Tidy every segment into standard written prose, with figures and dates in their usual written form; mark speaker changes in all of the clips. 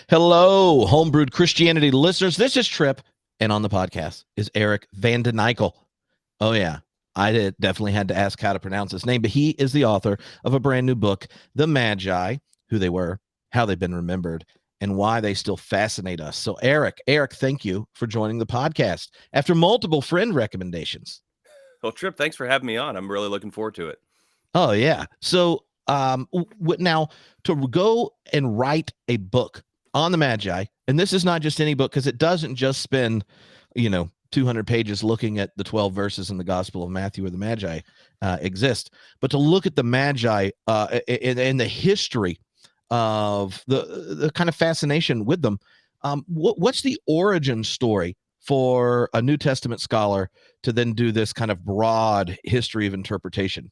Speaker 1: Hello, homebrewed Christianity listeners. This is Trip, and on the podcast is Eric Vanden Eykel. Oh yeah, definitely had to ask how to pronounce his name, but he is the author of a brand new book, The Magi: Who They Were, How They've Been Remembered, and Why They Still Fascinate Us. So Eric, thank you for joining the podcast after multiple friend recommendations.
Speaker 2: Well, Trip, thanks for having me on. I'm really looking forward to it.
Speaker 1: Oh yeah. So now to go and write a book on the Magi, and this is not just any book because it doesn't just spend 200 pages looking at the 12 verses in the Gospel of Matthew where the Magi exist, but to look at the Magi in the history of the kind of fascination with them. What's the origin story for a New Testament scholar to then do this kind of broad history of interpretation?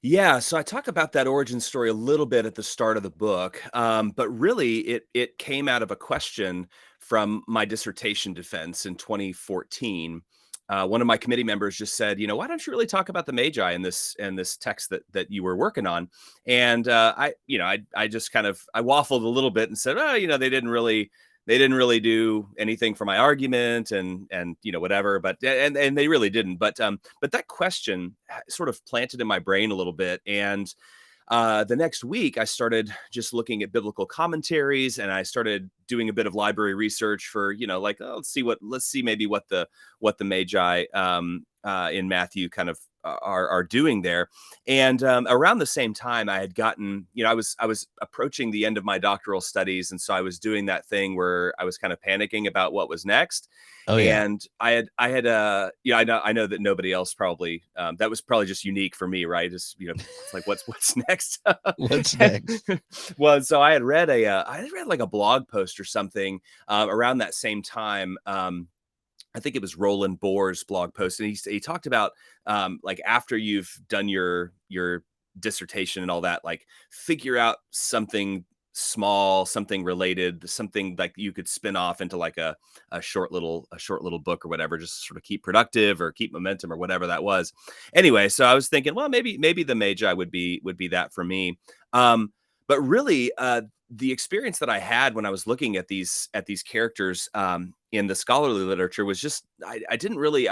Speaker 2: Yeah, so I talk about that origin story a little bit at the start of the book, but really it came out of a question from my dissertation defense in 2014. One of my committee members just said, why don't you really talk about the Magi in this text that you were working on? And I just kind of I waffled a little bit and said, oh, they didn't really do anything for my argument and whatever, but and they really didn't, but that question sort of planted in my brain a little bit. And the next week I started just looking at biblical commentaries, and I started doing a bit of library research for let's see maybe what the Magi in Matthew kind of are doing there. And around the same time, I had gotten, I was approaching the end of my doctoral studies, and so I was doing that thing where I was kind of panicking about what was next.
Speaker 1: Oh yeah.
Speaker 2: And I know that nobody else probably that was probably just unique for me, right? It's it's like what's next?
Speaker 1: What's next?
Speaker 2: Well, so I had read like a blog post or something around that same time. I think it was Roland Bohr's blog post, and he talked about like after you've done your dissertation and all that, like figure out something small, something related, something like you could spin off into like a short little book or whatever, just sort of keep productive or keep momentum or whatever that was. Anyway, so I was thinking, well, maybe the Magi would be that for me. But really, the experience that I had when I was looking at these characters in the scholarly literature was just I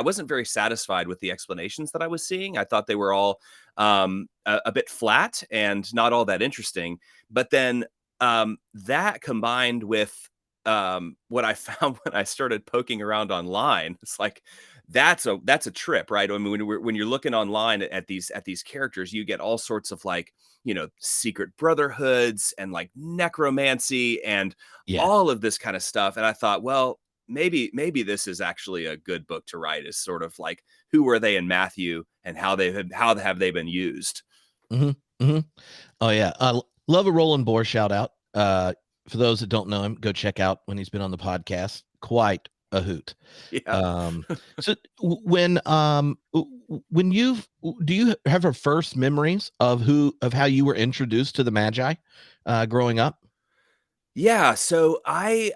Speaker 2: wasn't very satisfied with the explanations that I was seeing. I thought they were all a bit flat and not all that interesting. But then that combined with what I found when I started poking around online, it's like that's a trip, right? I mean, when you're looking online at these characters, you get all sorts of like secret brotherhoods and like necromancy and
Speaker 1: Yeah.
Speaker 2: all of this kind of stuff. And I thought, well, maybe this is actually a good book to write, is sort of like, who were they in Matthew and how have they been used?
Speaker 1: Mm-hmm. Mm-hmm. Oh yeah. Love a Roland Bohr shout out. For those that don't know him, go check out when he's been on the podcast. Quite a hoot.
Speaker 2: Yeah.
Speaker 1: So when do you have your first memories of how you were introduced to the Magi growing up?
Speaker 2: Yeah, so I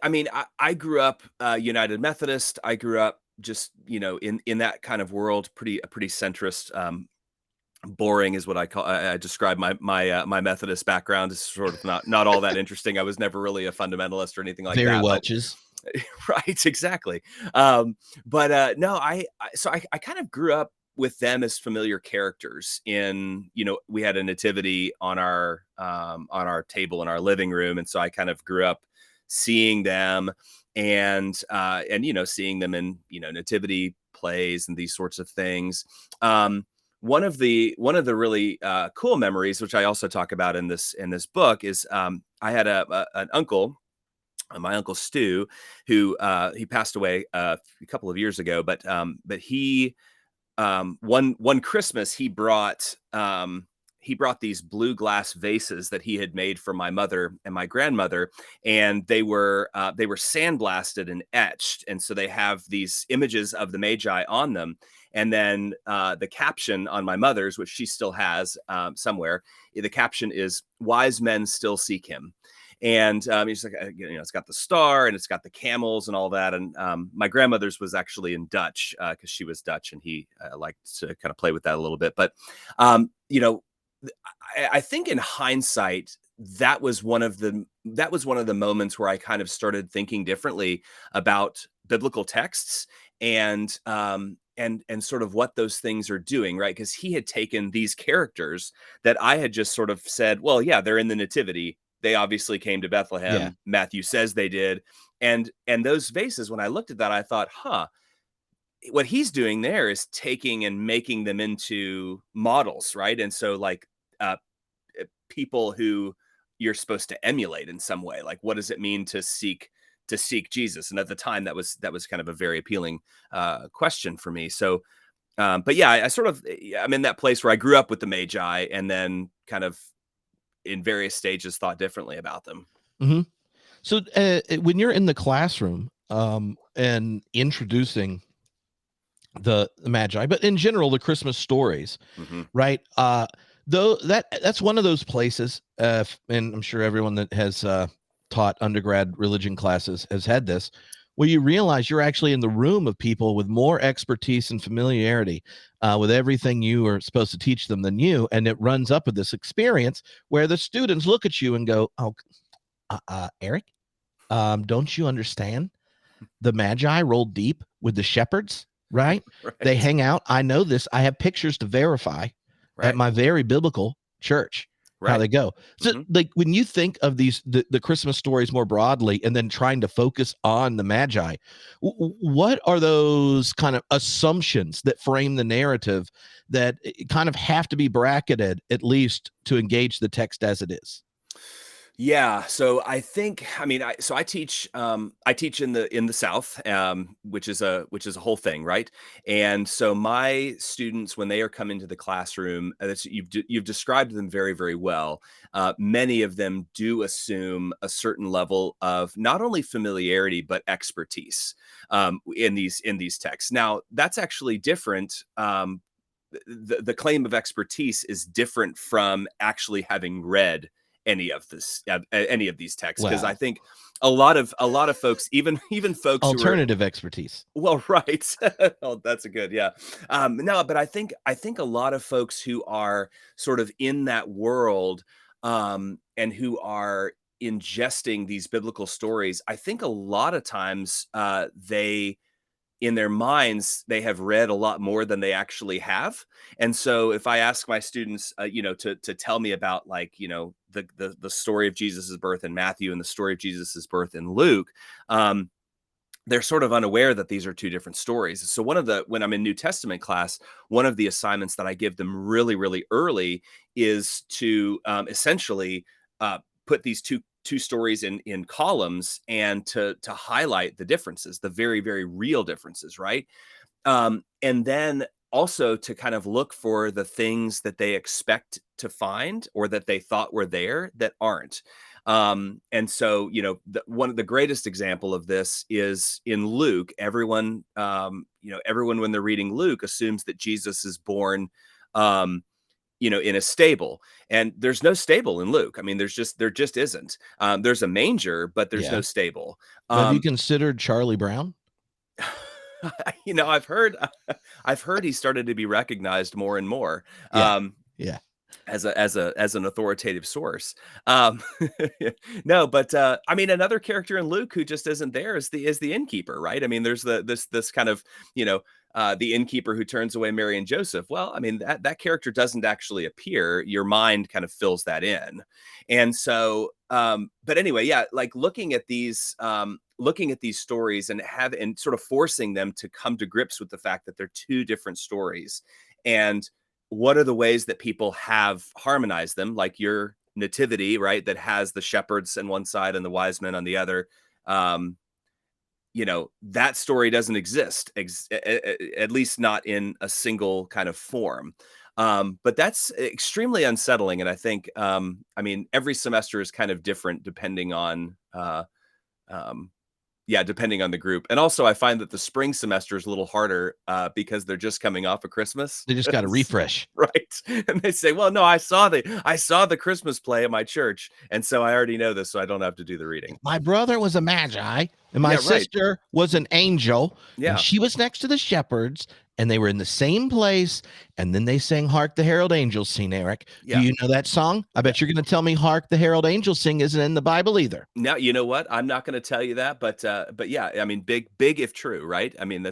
Speaker 2: grew up United Methodist. I grew up just in that kind of world, a pretty centrist. Boring is what I describe my Methodist background. Is sort of not all that interesting. I was never really a fundamentalist or anything like
Speaker 1: Very
Speaker 2: that. But
Speaker 1: Welch's.
Speaker 2: right, exactly. But no, I kind of grew up with them as familiar characters. We had a nativity on our table in our living room, and so I kind of grew up seeing them and seeing them in nativity plays and these sorts of things. One of the really cool memories, which I also talk about in this book, is I had an uncle, my uncle Stu, who he passed away a couple of years ago, but he one Christmas he brought these blue glass vases that he had made for my mother and my grandmother, and they were sandblasted and etched, and so they have these images of the Magi on them. And then the caption on my mother's, which she still has somewhere, the caption is "Wise men still seek him." And it's like, it's got the star and it's got the camels and all that. And my grandmother's was actually in Dutch because she was Dutch, and he liked to kind of play with that a little bit. But, I think in hindsight, that was one of the that was one of the moments where I kind of started thinking differently about biblical texts and sort of what those things are doing, right? Because he had taken these characters that I had just sort of said, well, yeah, they're in the nativity. They obviously came to
Speaker 1: Yeah.
Speaker 2: Bethlehem. Matthew says they did. And those vases, when I looked at that, I thought, huh, what he's doing there is taking and making them into models, right? And so like uh people who you're supposed to emulate in some way. Like, what does it mean to seek Jesus? And at the time, that was kind of a very appealing question for me. So, but yeah, I sort of I'm in that place where I grew up with the Magi, and then kind of in various stages thought differently about them.
Speaker 1: Hmm. So when you're in the classroom and introducing the Magi, but in general, the Christmas stories,
Speaker 2: Hmm.
Speaker 1: right? Though that's one of those places, and I'm sure everyone that has taught undergrad religion classes has had this, where you realize you're actually in the room of people with more expertise and familiarity with everything you are supposed to teach them than you, and it runs up with this experience where the students look at you and go, "Oh, Eric, don't you understand? The Magi rolled deep with the shepherds, right? They
Speaker 2: Right.
Speaker 1: hang out. I know this. I have pictures to verify at
Speaker 2: Right.
Speaker 1: my very biblical church how
Speaker 2: Right.
Speaker 1: they go. So,
Speaker 2: Hmm.
Speaker 1: like, when you think of the Christmas stories more broadly, and then trying to focus on the Magi, what are those kind of assumptions that frame the narrative that kind of have to be bracketed at least to engage the text as it is?
Speaker 2: Yeah, so I think I mean I teach in the South, which is a whole thing, right? And so my students, when they are coming to the classroom, you've described them very, very well. Many of them do assume a certain level of not only familiarity but expertise in these texts. Now that's actually different. The claim of expertise is different from actually having read any of these texts, because I
Speaker 1: Well,
Speaker 2: think a lot of folks, even folks who are,
Speaker 1: alternative expertise.
Speaker 2: well, right. Oh, that's a good, yeah. No, but I think a lot of folks who are sort of in that world, and who are ingesting these biblical stories, I think a lot of times they in their minds they have read a lot more than they actually have. And so if I ask my students to tell me about, like, the story of Jesus's birth in Matthew and the story of Jesus's birth in Luke, um they're sort of unaware that these are two different stories. So when I'm in New Testament class, one of the assignments that I give them really, really early is to essentially uh, put these two stories in columns, and to highlight the differences, the very, very real differences, right? And then also to kind of look for the things that they expect to find or that they thought were there that aren't. And so, one of the greatest example of this is in Luke. Everyone when they're reading Luke assumes that Jesus is born, in a stable, and there's no stable in Luke. I mean, there just isn't. There's a manger, but there's no
Speaker 1: Yeah.
Speaker 2: stable.
Speaker 1: Have you
Speaker 2: Um,
Speaker 1: considered Charlie Brown?
Speaker 2: I've heard I've heard he started to be recognized more and more.
Speaker 1: Yeah.
Speaker 2: Um,
Speaker 1: Yeah.
Speaker 2: as an authoritative source. Um, no, but I mean, another character in Luke who just isn't there is the innkeeper, right? I mean, there's this kind of, the innkeeper who turns away Mary and Joseph. Well, I mean, that character doesn't actually appear. Your mind kind of fills that in. And so, but anyway, yeah, like looking at these stories and sort of forcing them to come to grips with the fact that they're two different stories, and what are the ways that people have harmonized them, like your nativity, right, that has the shepherds on one side and the wise men on the other. um that story doesn't exist, at least not in a single kind of form. But that's extremely unsettling, and I think, I mean, every semester is kind of different depending on um yeah, depending on the group. And also I find that the spring semester is a little harder, because they're just coming off of Christmas.
Speaker 1: They just got to refresh.
Speaker 2: Right. And they say, well, no, I saw the Christmas play at my church, and so I already know this, so I don't have to do the reading.
Speaker 1: My brother was a magi, and my
Speaker 2: Yeah, right.
Speaker 1: sister was an angel, and
Speaker 2: Yeah.
Speaker 1: she was next to the shepherds, and they were in the same place, and then they sang "Hark the Herald Angels Sing." Eric, do
Speaker 2: Yeah.
Speaker 1: you know that song? I bet you're going to tell me "Hark the Herald Angels Sing" isn't in the Bible either.
Speaker 2: Now, you know what? I'm not going to tell you that, but yeah, I mean, big if true, right? I mean,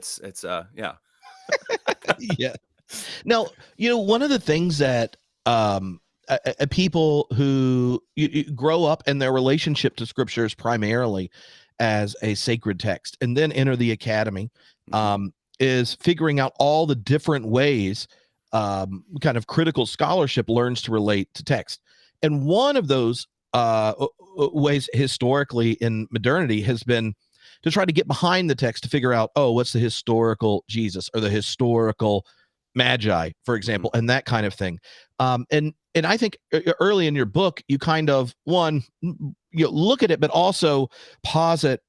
Speaker 2: yeah.
Speaker 1: Yeah. Now, one of the things that people who you grow up in their relationship to scriptures primarily as a sacred text and then enter the academy
Speaker 2: Mhm.
Speaker 1: is figuring out all the different ways kind of critical scholarship learns to relate to text. And one of those ways historically in modernity has been to try to get behind the text to figure out, oh, what's the historical Jesus or the historical Magi, for
Speaker 2: Mhm.
Speaker 1: example, and that kind of thing. And I think early in your book, you kind of look at it, but also posit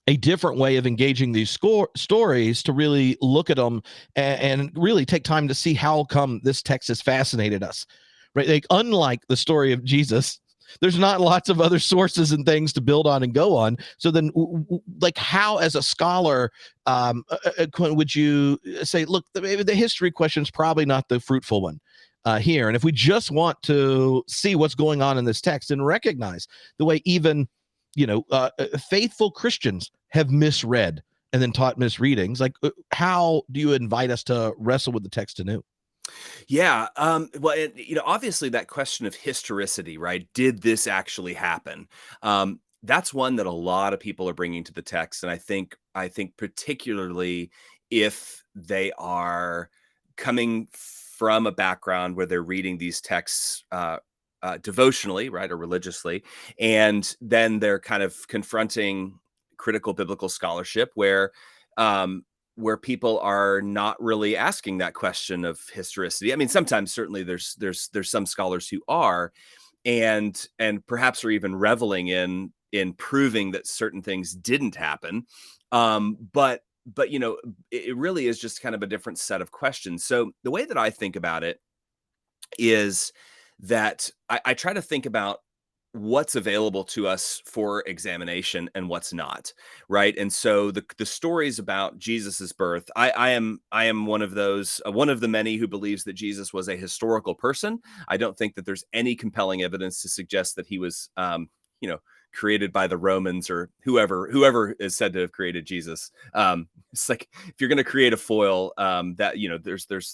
Speaker 1: a different way of engaging these stories to really look at them and really take time to see how come this text has fascinated us, right? Like, unlike the story of Jesus, there's not lots of other sources and things to build on and go on. So then, like, how as a scholar would you say, look, the history question is probably not the fruitful one here, and if we just want to see what's going on in this text and recognize the way even faithful Christians have misread and then taught misreadings. Like, how do you invite us to wrestle with the text anew?
Speaker 2: Yeah. Well, obviously that question of historicity, right? Did this actually happen? That's one that a lot of people are bringing to the text, and I think particularly if they are coming from a background where they're reading these texts devotionally, right, or religiously, and then they're kind of confronting critical biblical scholarship um, where people are not really asking that question of historicity. I mean, sometimes certainly there's some scholars who are, and perhaps are even reveling in proving that certain things didn't happen. But it really is just kind of a different set of questions. So the way that I think about it is that I try to think about what's available to us for examination and what's not, right? And so the stories about Jesus's birth, I am one of those one of the many who believes that Jesus was a historical person. I don't think that there's any compelling evidence to suggest that he was you know created by the Romans or whoever is said to have created Jesus. It's like, if you're going to create a foil, that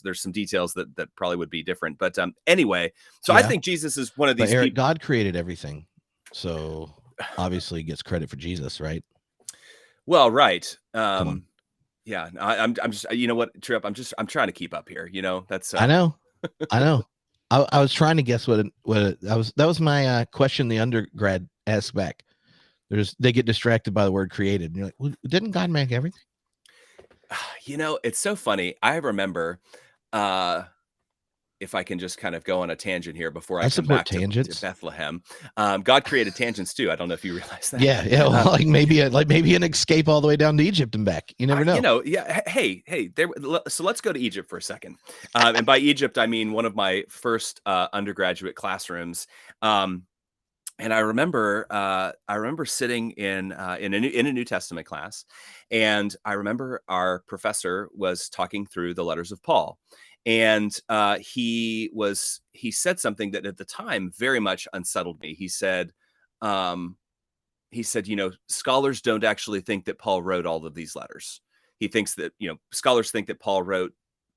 Speaker 2: there's some details that probably would be different. But anyway, so I
Speaker 1: Yeah,
Speaker 2: think Jesus is one of
Speaker 1: but
Speaker 2: these
Speaker 1: Eric,
Speaker 2: people.
Speaker 1: God created everything, so obviously he gets credit for Jesus, right?
Speaker 2: Well, right.
Speaker 1: Come on.
Speaker 2: Yeah, I'm just, you know what, Trip, I'm trying to keep up here. That's
Speaker 1: I know, I know. I was trying to guess that was my question the undergrad asked back. They get distracted by the word created. And you're like, well, didn't God make everything?
Speaker 2: it's so funny. I remember, uh if I can just kind of go on a tangent here before I
Speaker 1: I
Speaker 2: come
Speaker 1: support
Speaker 2: back to
Speaker 1: tangents.
Speaker 2: Bethlehem. God created tangents too. I don't know if you realize that.
Speaker 1: Yeah, yeah. Well, like maybe an escape all the way down to Egypt and back. You never know.
Speaker 2: Yeah. Hey, so let's go to Egypt for a second. And by Egypt, I mean one of my first undergraduate classrooms. Um, and I remember sitting in a New Testament class, and I remember our professor was talking through the letters of Paul, and he said something that at the time very much unsettled me. Um, he said, scholars don't actually think that Paul wrote all of these letters. He thinks that, scholars think that Paul wrote,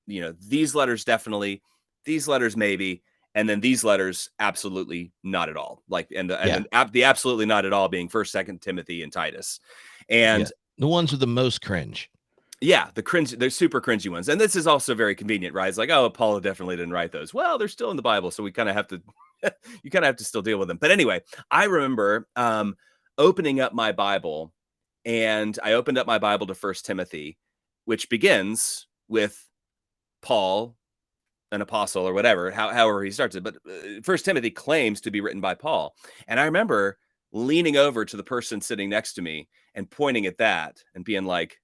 Speaker 2: these letters definitely, these letters maybe, and then these letters absolutely not at all. Like, and
Speaker 1: Yeah,
Speaker 2: then the absolutely not at all being First, Second Timothy, and Titus.
Speaker 1: yeah.
Speaker 2: And
Speaker 1: The ones with the most cringe.
Speaker 2: yeah, they're super cringy ones. And this is also very convenient, right? It's like, oh, Paul definitely didn't write those. Well, they're still in the Bible, so we kind of have to, you kind of have to still deal with them. But anyway, I remember opening up my Bible, and I opened up my Bible to First Timothy, which begins with Paul, an apostle or whatever, however he starts it. But First Timothy claims to be written by Paul, and I remember leaning over to the person sitting next to me and pointing at that and being like,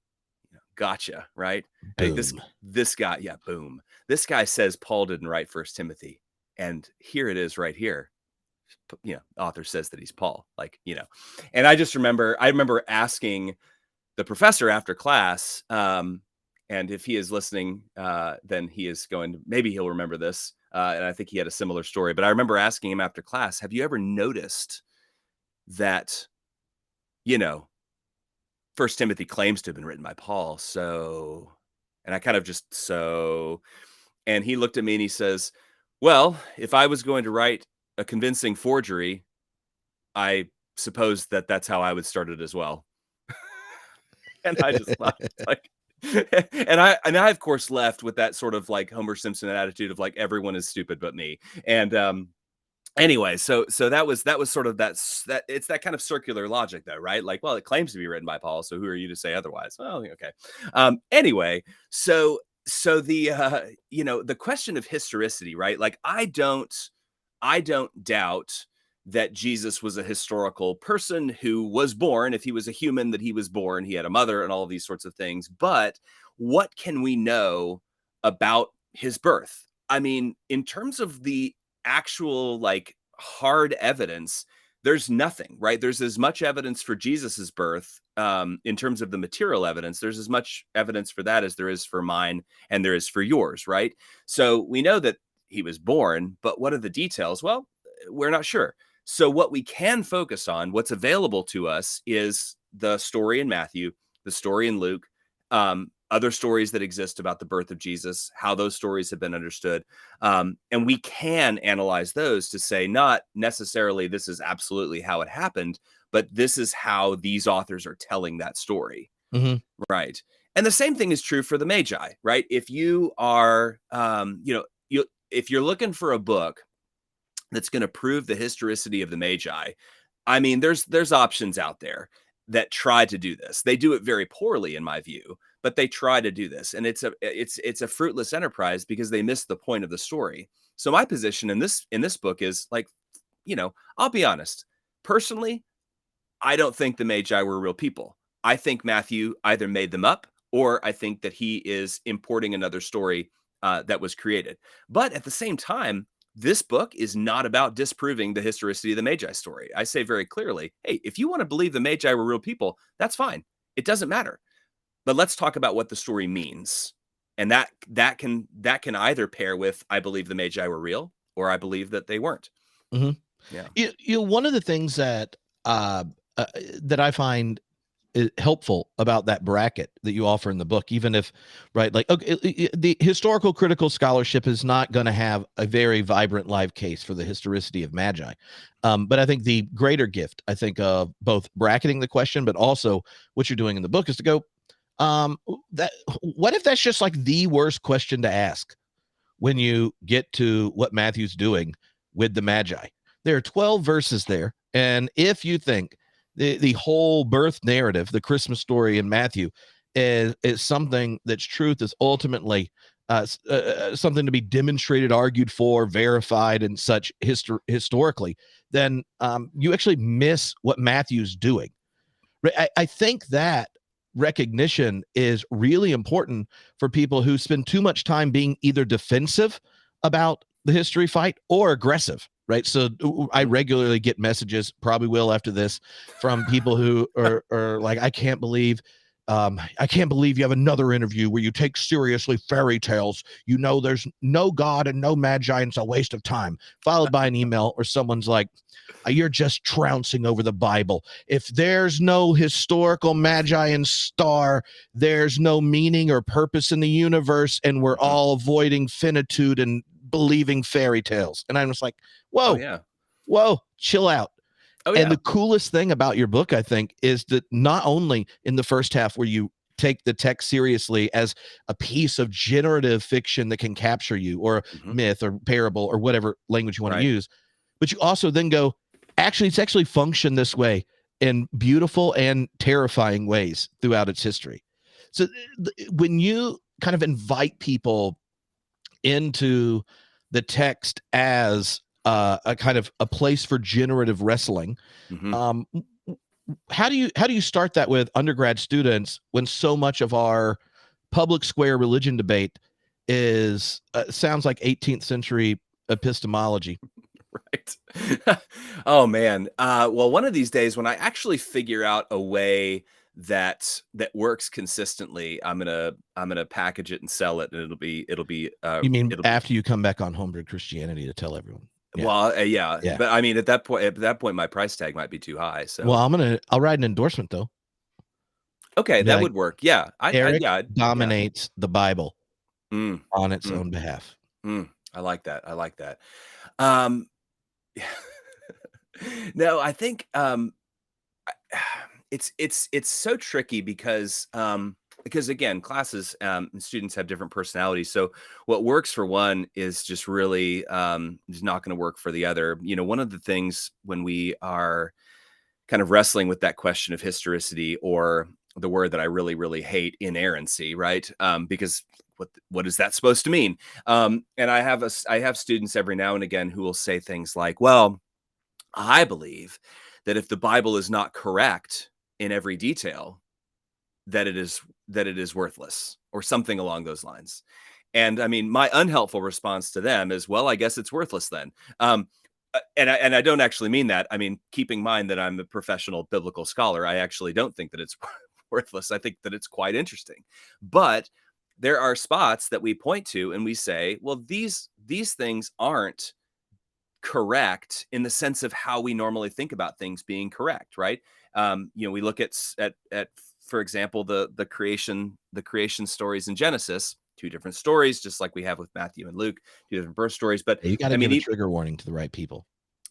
Speaker 2: "Gotcha, right? Hey, this
Speaker 1: Boom.
Speaker 2: this guy, yeah, boom. This guy says Paul didn't write First Timothy, and here it is right here. Author says that he's Paul, and I remember asking the professor after class, And if he is listening, then he is going to, maybe he'll remember this. And I think he had a similar story. But I remember asking him after class, have you ever noticed that, First Timothy claims to have been written by Paul? So, and I kind of just, and he looked at me and he says, well, if I was going to write a convincing forgery, I suppose that's how I would start it as well. And I just laughed, like, and I of course left with that sort of like Homer Simpson attitude of like everyone is stupid but me. And anyway, so that was sort of that it's that kind of circular logic though, right? Like, well, it claims to be written by Paul, so who are you to say otherwise? Well, okay. Anyway, so the the question of historicity, right? Like, I don't doubt that Jesus was a historical person who was born. If he was a human, that he was born, he had a mother and all of these sorts of things. But what can we know about his birth? I mean, in terms of the actual like hard evidence, there's nothing, right? There's as much evidence for Jesus's birth in terms of the material evidence. There's as much evidence for that as there is for mine and there is for yours, right? So we know that he was born, but what are the details? Well, we're not sure. So what we can focus on, what's available to us, is the story in Matthew, the story in Luke, other stories that exist about the birth of Jesus, how those stories have been understood. And we can analyze those to say, not necessarily this is absolutely how it happened, but this is how these authors are telling that story.
Speaker 1: Mm-hmm.
Speaker 2: Right. And the same thing is true for the Magi, right? If you are, if you're looking for a book that's going to prove the historicity of the Magi, I mean, there's options out there that try to do this. They do it very poorly, in my view, but they try to do this, and it's a fruitless enterprise because they miss the point of the story. So my position in this book is like, I'll be honest. Personally, I don't think the Magi were real people. I think Matthew either made them up, or I think that he is importing another story that was created. But at the same time, this book is not about disproving the historicity of the Magi story. I say very clearly, hey, if you want to believe the Magi were real people, that's fine. It doesn't matter. But let's talk about what the story means. And that can either pair with, I believe the Magi were real, or I believe that they weren't.
Speaker 1: Mm-hmm.
Speaker 2: Yeah.
Speaker 1: One of the things that that I find helpful about that bracket that you offer in the book, even if, right, like, okay, the historical critical scholarship is not going to have a very vibrant live case for the historicity of Magi. But I think the greater gift, I think, of both bracketing the question, but also what you're doing in the book is to go, what if that's just like the worst question to ask when you get to what Matthew's doing with the Magi? There are 12 verses there. And if you think the whole birth narrative, the Christmas story in Matthew, is something that's truth, is ultimately something to be demonstrated, argued for, verified, and such historically, then you actually miss what Matthew's doing. I think that recognition is really important for people who spend too much time being either defensive about the history fight or aggressive, right? So I regularly get messages, probably will after this, from people who are like, I can't believe you have another interview where you take seriously fairy tales. There's no God and no Magi, and it's a waste of time. Followed by an email or someone's like, you're just trouncing over the Bible. If there's no historical Magi and star, there's no meaning or purpose in the universe, and we're all avoiding finitude and believing fairy tales. And I'm just like, whoa, whoa, chill out. And the coolest thing about your book, I think, is that not only in the first half where you take the text seriously as a piece of generative fiction that can capture you, or myth or parable or whatever language you want to use, but you also then go, it's actually functioned this way in beautiful and terrifying ways throughout its history. So when you kind of invite people into the text as a kind of a place for generative wrestling, how do you start that with undergrad students when so much of our public square religion debate is sounds like 18th century epistemology?
Speaker 2: Right. Oh man. Well, one of these days when I actually figure out a way that works consistently, I'm gonna package it and sell it, and
Speaker 1: You mean
Speaker 2: it'll be
Speaker 1: after you come back on Homebrew Christianity to tell everyone? Yeah.
Speaker 2: well, yeah,
Speaker 1: Yeah.
Speaker 2: but I mean, at that point, my price tag might be too high.
Speaker 1: Well,
Speaker 2: So
Speaker 1: I'll write an endorsement though.
Speaker 2: okay,
Speaker 1: Be
Speaker 2: that
Speaker 1: like,
Speaker 2: would work. Yeah,
Speaker 1: Eric
Speaker 2: yeah.
Speaker 1: dominates the Bible
Speaker 2: Mm,
Speaker 1: on its
Speaker 2: mm,
Speaker 1: own behalf.
Speaker 2: I like that. I like that. Um, no, I think it's so tricky because again, classes and students have different personalities. So what works for one is just really is not going to work for the other. One of the things when we are kind of wrestling with that question of historicity, or the word that I really, really hate, inerrancy, right? Because what is that supposed to mean? And I have students every now and again who will say things like, "Well, I believe that if the Bible is not correct in every detail, that it is worthless," or something along those lines. And I mean, my unhelpful response to them is, "Well, I guess it's worthless then." And I don't actually mean that. I mean, keeping in mind that I'm a professional biblical scholar, I actually don't think that it's worthless. I think that it's quite interesting. But there are spots that we point to and we say, well, these things aren't correct in the sense of how we normally think about things being correct, right? We look at for example, the creation stories in Genesis, two different stories, just like we have with Matthew and Luke, two different birth stories. But
Speaker 1: You got
Speaker 2: I
Speaker 1: to give
Speaker 2: mean,
Speaker 1: a trigger warning to the right people.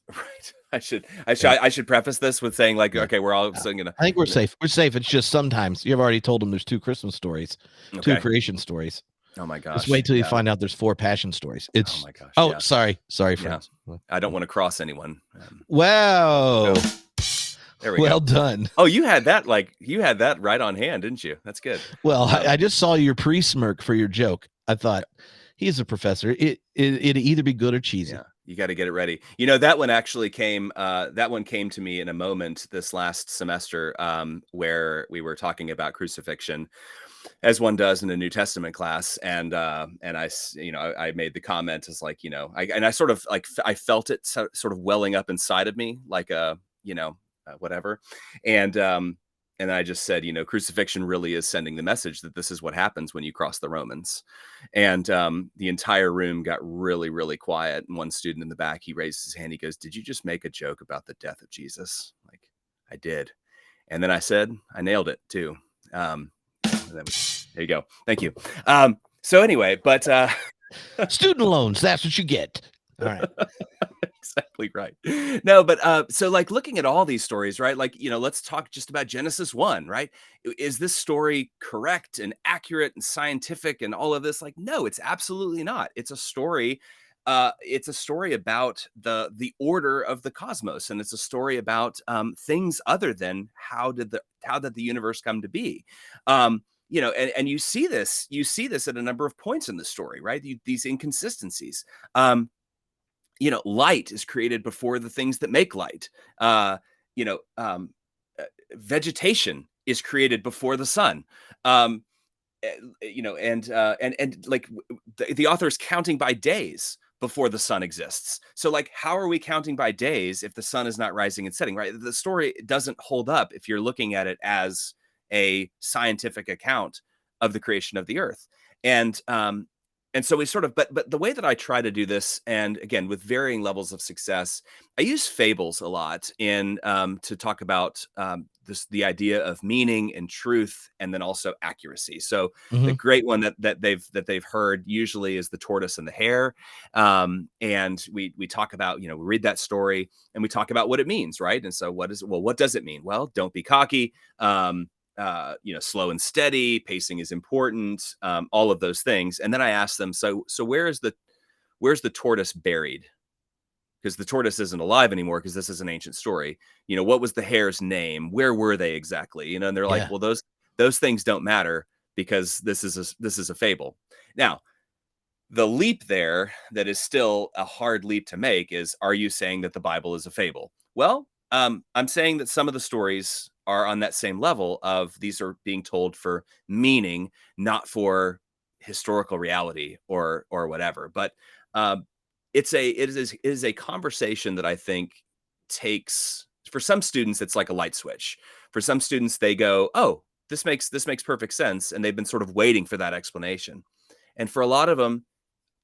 Speaker 2: right?
Speaker 1: Yeah.
Speaker 2: I should preface this with saying, like,
Speaker 1: Yeah.
Speaker 2: okay, we're all still gonna.
Speaker 1: I think we're safe. We're safe. It's just sometimes you've already told them there's two Christmas stories, two
Speaker 2: Okay.
Speaker 1: creation stories.
Speaker 2: Oh my
Speaker 1: Just
Speaker 2: gosh.
Speaker 1: wait till you
Speaker 2: Yeah.
Speaker 1: find out there's four passion stories.
Speaker 2: Oh
Speaker 1: It's
Speaker 2: my gosh.
Speaker 1: oh,
Speaker 2: Yeah.
Speaker 1: sorry,
Speaker 2: Yeah.
Speaker 1: friends.
Speaker 2: I don't want to cross anyone.
Speaker 1: Wow.
Speaker 2: So there we
Speaker 1: Well
Speaker 2: go.
Speaker 1: done.
Speaker 2: Oh, you had that right on hand, didn't you? That's good.
Speaker 1: Well, I just saw your pre-smirk for your joke. I thought he's a professor. It'd either be good or cheesy.
Speaker 2: Yeah, you got to get it ready. That one came to me in a moment this last semester, where we were talking about crucifixion, as one does in a New Testament class. And I made the comment as like, I sort of like, I felt it sort of welling up inside of me, like whatever. And I just said, crucifixion really is sending the message that this is what happens when you cross the Romans. And the entire room got really, really quiet. And one student in the back, he raised his hand. He goes, "Did you just make a joke about the death of Jesus?" Like, I did. And then I said, I nailed it too. There you go. Thank you. So anyway, but
Speaker 1: Student loans, that's what you get. All right.
Speaker 2: exactly right. No, but so like looking at all these stories, right? Like, let's talk just about Genesis 1, right? Is this story correct and accurate and scientific and all of this? Like, no, it's absolutely not. It's a story. It's a story about the order of the cosmos, and it's a story about things other than how did the universe come to be. And you see this at a number of points in the story, right? These inconsistencies. Light is created before the things that make light. Uh, you know, um, Vegetation is created before the sun. Um, and like the author is counting by days before the sun exists. So like, how are we counting by days if the sun is not rising and setting? Right? The story doesn't hold up if you're looking at it as a scientific account of the creation of the earth. And so we sort of, but the way that I try to do this, and again with varying levels of success, I use fables a lot in to talk about the idea of meaning and truth, and then also accuracy. So the
Speaker 1: Mhm.
Speaker 2: great one that they've heard usually is the tortoise and the hare, and we talk about, we read that story and we talk about what it means, right? And so what does it mean? Well, don't be cocky. Slow and steady, pacing is important, all of those things. And then I asked them, so where's the tortoise buried? Because the tortoise isn't alive anymore, because this is an ancient story. What was the hare's name? Where were they exactly? And they're like,
Speaker 1: Yeah.
Speaker 2: well, those things don't matter because this is a fable. Now, the leap there that is still a hard leap to make is, are you saying that the Bible is a fable? Well, I'm saying that some of the stories are on that same level of these are being told for meaning, not for historical reality or whatever. But it is a conversation that I think takes for some students, it's like a light switch. For some students, they go, oh, this makes perfect sense. And they've been sort of waiting for that explanation. And for a lot of them,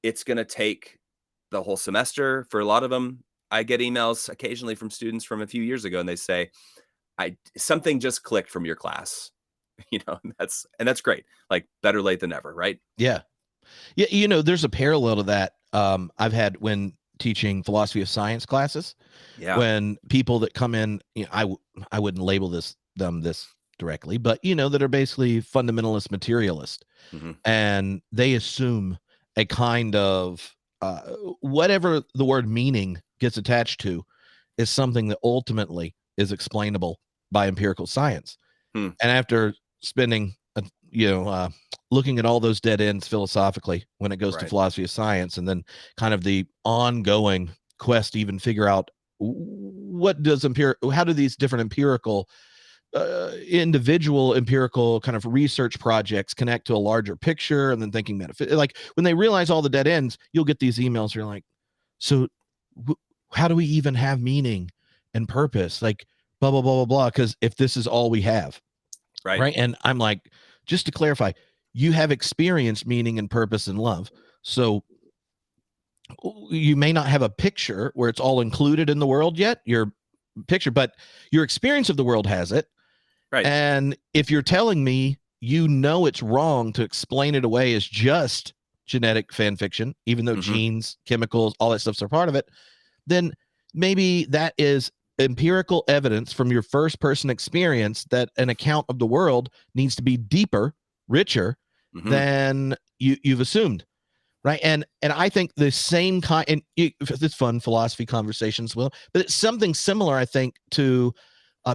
Speaker 2: it's going to take the whole semester. For a lot of them, I get emails occasionally from students from a few years ago, and they say, something just clicked from your class, and that's great. Like, better late than never, right?
Speaker 1: Yeah. Yeah. There's a parallel to that. I've had when teaching philosophy of science classes,
Speaker 2: Yeah.
Speaker 1: when people that come in, I wouldn't label them this directly, but that are basically fundamentalist materialist, and they assume a kind of whatever the word meaning gets attached to is something that ultimately is explainable by empirical science. And after spending looking at all those dead ends philosophically when it goes to philosophy of science, and then kind of the ongoing quest to even figure out how do these different empirical individual empirical kind of research projects connect to a larger picture, and then thinking like when they realize all the dead ends, you'll get these emails. You're like, so how do we even have meaning and purpose? Like, blah, blah, blah, blah, blah. Because if this is all we have, right? And I'm like, just to clarify, you have experienced meaning and purpose and love. So you may not have a picture where it's all included in the world yet, your picture, but your experience of the world has it.
Speaker 2: Right.
Speaker 1: And if you're telling me it's wrong to explain it away as just genetic fan fiction, even though genes, chemicals, all that stuff's a part of it, then maybe that is empirical evidence from your first person experience that an account of the world needs to be deeper, richer than you've assumed. Right. And I think the same kind, and it's fun philosophy conversations, but it's something similar, I think, to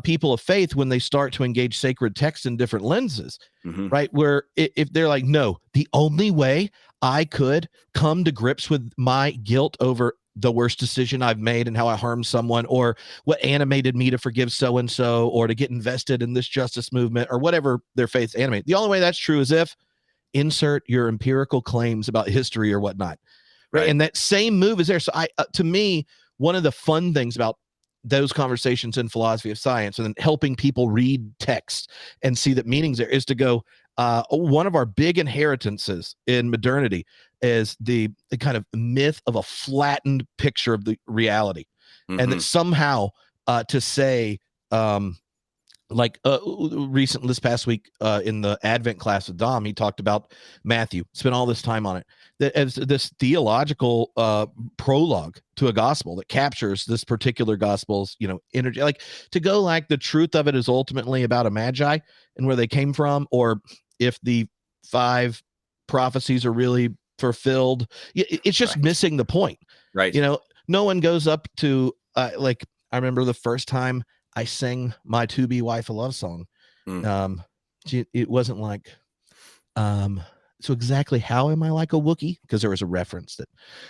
Speaker 1: people of faith when they start to engage sacred texts in different lenses, right? Where if they're like, no, the only way I could come to grips with my guilt over the worst decision I've made and how I harmed someone, or what animated me to forgive so-and-so, or to get invested in this justice movement, or whatever their faiths animate. The only way that's true is if insert your empirical claims about history or whatnot. Right. And that same move is there. So to me, one of the fun things about those conversations in philosophy of science, and then helping people read text and see that meaning's there, is to go, one of our big inheritances in modernity is the kind of myth of a flattened picture of the reality. And that somehow to say, recent this past week in the Advent class with Dom, he talked about Matthew, spent all this time on it, that as this theological prologue to a gospel that captures this particular gospel's energy, like to go like the truth of it is ultimately about a magi and where they came from, or if the 5 prophecies are really fulfilled. It's just missing the point.
Speaker 2: Right.
Speaker 1: No one goes up to like, I remember the first time I sang my to-be wife a love song. It wasn't like, so exactly how am I like a Wookiee? Because there was a reference that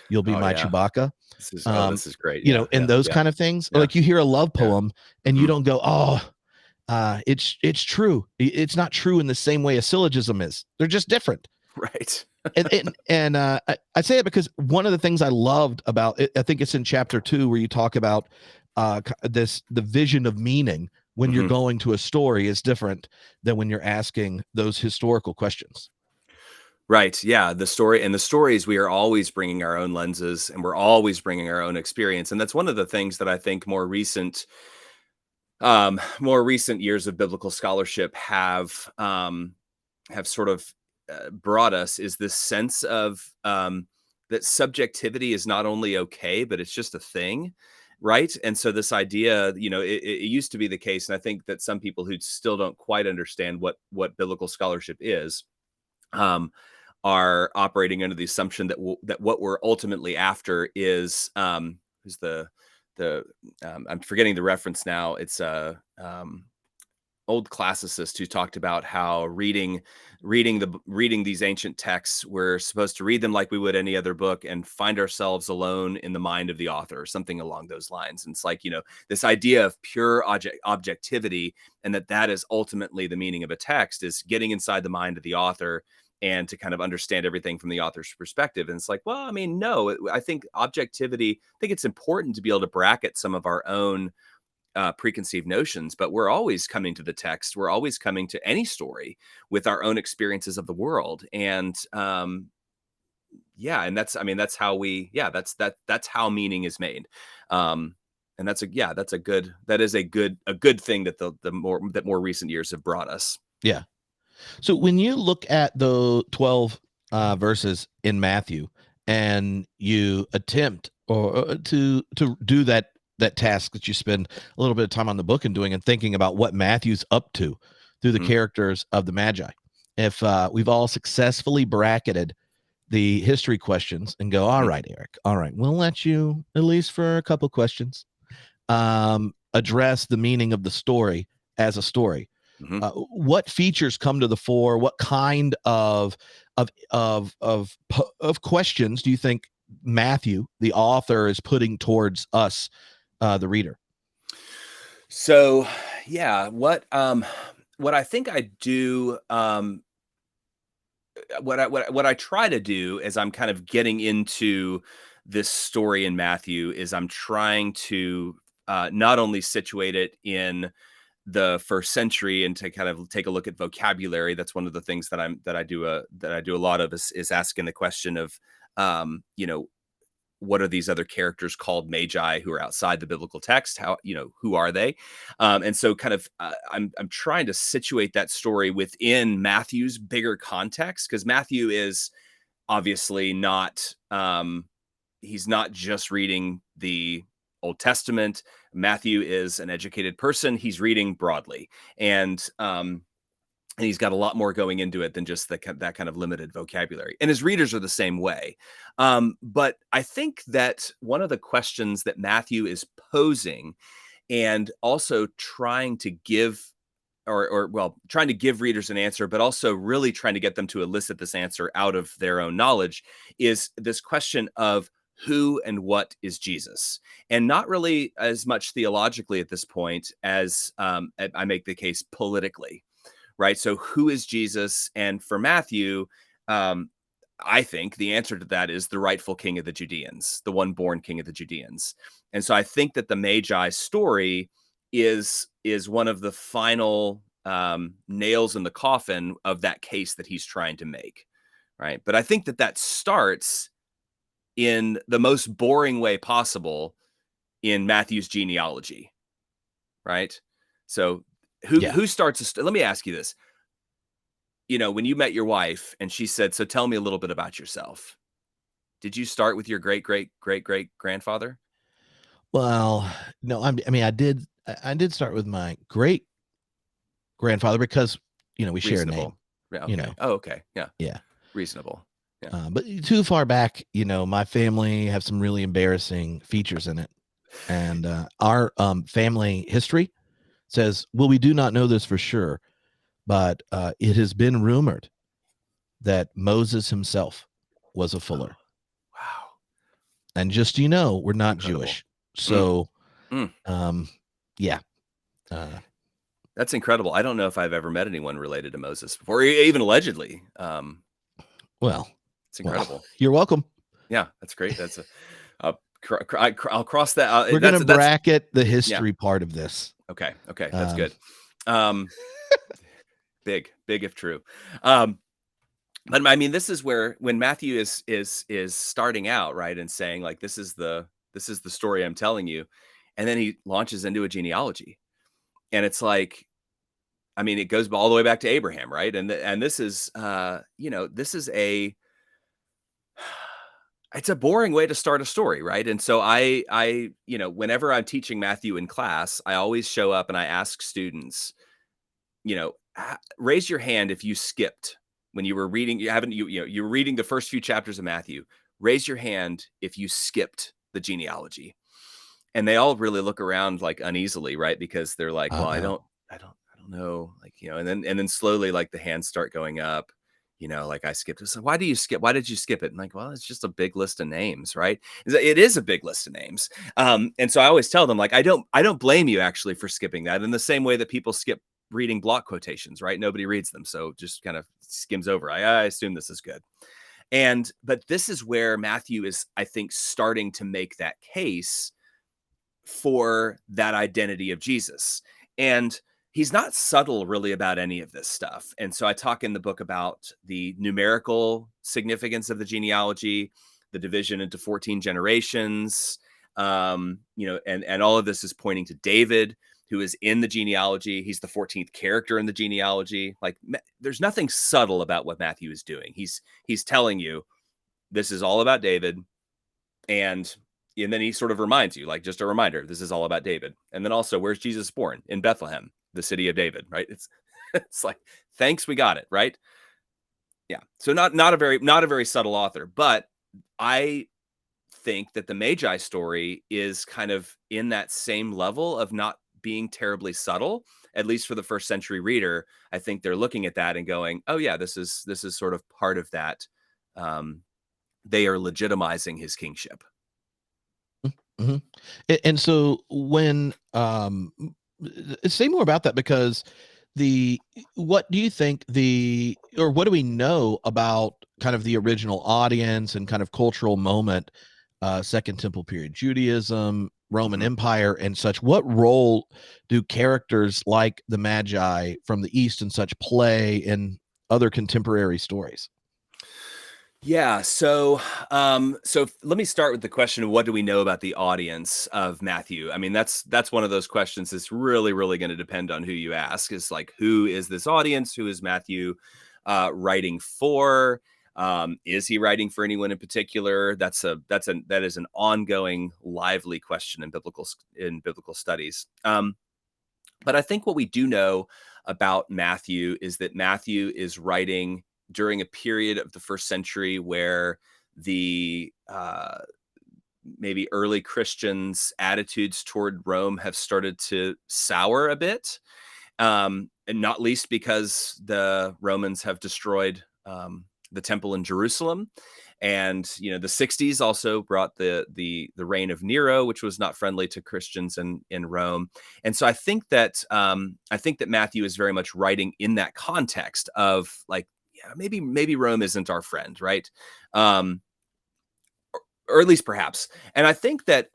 Speaker 1: you'll be my Chewbacca.
Speaker 2: This is great.
Speaker 1: And those kind of things. Like you hear a love poem and you don't go, it's true. It's not true in the same way a syllogism is. They're just different.
Speaker 2: Right.
Speaker 1: and I say it because one of the things I loved about it, I think it's in chapter 2 where you talk about the vision of meaning when you're going to a story is different than when you're asking those historical questions.
Speaker 2: Right. Yeah. The stories, we are always bringing our own lenses, and we're always bringing our own experience. And that's one of the things that I think more recent years of biblical scholarship have sort of brought us, is this sense of that subjectivity is not only okay, but it's just a thing. Right. And so this idea, it used to be the case. And I think that some people who still don't quite understand what biblical scholarship is, are operating under the assumption that what we're ultimately after is who's the I'm forgetting the reference now. It's old classicist who talked about how reading these ancient texts, we're supposed to read them like we would any other book and find ourselves alone in the mind of the author, or something along those lines. And it's like, this idea of pure objectivity, and that is ultimately the meaning of a text, is getting inside the mind of the author and to kind of understand everything from the author's perspective. And it's like, well, I mean, no, I think objectivity, I think it's important to be able to bracket some of our own preconceived notions, but we're always coming to the text. We're always coming to any story with our own experiences of the world. And and that's how that's how meaning is made. And that's a good thing that more recent years have brought us.
Speaker 1: Yeah. So when you look at the 12 verses in Matthew, and you attempt to do that task that you spend a little bit of time on the book and doing and thinking about what Matthew's up to through the characters of the Magi, if we've all successfully bracketed the history questions and go, all right, Eric, all right, we'll let you, at least for a couple questions, address the meaning of the story as a story. What features come to the fore? What kind of questions do you think Matthew, the author, is putting towards us, the reader?
Speaker 2: So, what I think I do, what I try to do as I'm kind of getting into this story in Matthew is I'm trying to not only situate it in the first century and to kind of take a look at vocabulary. That's one of the things that I do a lot of is asking the question of, what are these other characters called Magi who are outside the biblical text? How, who are they? And so kind of, I'm trying to situate that story within Matthew's bigger context, because Matthew is obviously not, he's not just reading the Old Testament. Matthew is an educated person. He's reading broadly, and he's got a lot more going into it than just that kind of limited vocabulary. And his readers are the same way. But I think that one of the questions that Matthew is posing, and also trying to give, trying to give readers an answer, but also really trying to get them to elicit this answer out of their own knowledge, is this question of who and what is Jesus? And not really as much theologically at this point as I make the case politically, right? So who is Jesus? And for Matthew, I think the answer to that is the rightful king of the Judeans, the one born king of the Judeans. And so I think that the Magi story is one of the final nails in the coffin of that case that he's trying to make, right? But I think that starts in the most boring way possible in Matthew's genealogy, right? So who starts? Let me ask you this. When you met your wife and she said, "So tell me a little bit about yourself," did you start with your great great great great grandfather?
Speaker 1: Well, no, I did start with my great grandfather because we share a name.
Speaker 2: Reasonable. Yeah. Okay. Oh, okay. Yeah.
Speaker 1: Yeah.
Speaker 2: Reasonable. Yeah.
Speaker 1: But too far back, my family have some really embarrassing features in it, and our family history says, well, we do not know this for sure, but it has been rumored that Moses himself was a fuller.
Speaker 2: Oh, wow.
Speaker 1: And just we're not
Speaker 2: Incredible.
Speaker 1: Jewish, so yeah.
Speaker 2: That's incredible. I don't know if I've ever met anyone related to Moses before, even allegedly.
Speaker 1: Well,
Speaker 2: it's incredible.
Speaker 1: You're welcome.
Speaker 2: Yeah, that's great. That's I'll cross that.
Speaker 1: We're going to bracket the history part of this.
Speaker 2: Okay. That's good. Big if true. But I mean, this is where, when Matthew is starting out, right, and saying, like, this is the story I'm telling you, and then he launches into a genealogy, and it's like, I mean, it goes all the way back to Abraham, right? And this is this is it's a boring way to start a story, right? And so I whenever I'm teaching Matthew in class, I always show up and I ask students, raise your hand if you skipped when you were reading. You were reading the first few chapters of Matthew. Raise your hand if you skipped the genealogy. And they all really look around like uneasily, right? Because they're like, well, I don't know, like, and then slowly, like, the hands start going up. Like, I skipped it. So why did you skip it? And like, well, it's just a big list of names, right? It is a big list of names. And so I always tell them, like, I don't blame you actually for skipping that, in the same way that people skip reading block quotations, right? Nobody reads them. So just kind of skims over. I assume this is good. But this is where Matthew is, I think, starting to make that case for that identity of Jesus. And he's not subtle really about any of this stuff. And so I talk in the book about the numerical significance of the genealogy, the division into 14 generations, and all of this is pointing to David, who is in the genealogy. He's the 14th character in the genealogy. Like, there's nothing subtle about what Matthew is doing. He's telling you this is all about David, and then he sort of reminds you, like, just a reminder, this is all about David. And then also, where's Jesus born? In Bethlehem, the city of David, right? It's like, thanks, we got it, right? Yeah. So not a very subtle author, but I think that the Magi story is kind of in that same level of not being terribly subtle, at least for the first century reader. I think they're looking at that and going, oh yeah, this is sort of part of that. They are legitimizing his kingship.
Speaker 1: Mm-hmm. And so when say more about that, because what do you think what do we know about kind of the original audience and kind of cultural moment, Second Temple period Judaism, Roman Empire and such? What role do characters like the Magi from the East and such play in other contemporary stories?
Speaker 2: Yeah. So let me start with the question of what do we know about the audience of Matthew? I mean, that's one of those questions that's really, really going to depend on who you ask. Is like, who is this audience? Who is Matthew writing for? Is he writing for anyone in particular? That is an ongoing, lively question in biblical studies. But I think what we do know about Matthew is that Matthew is writing during a period of the first century where the maybe early Christians' attitudes toward Rome have started to sour a bit, and not least because the Romans have destroyed the temple in Jerusalem. And the 60s also brought the reign of Nero, which was not friendly to Christians in Rome. And so I think that Matthew is very much writing in that context of, like, yeah, maybe Rome isn't our friend, right? Or at least perhaps. And I think that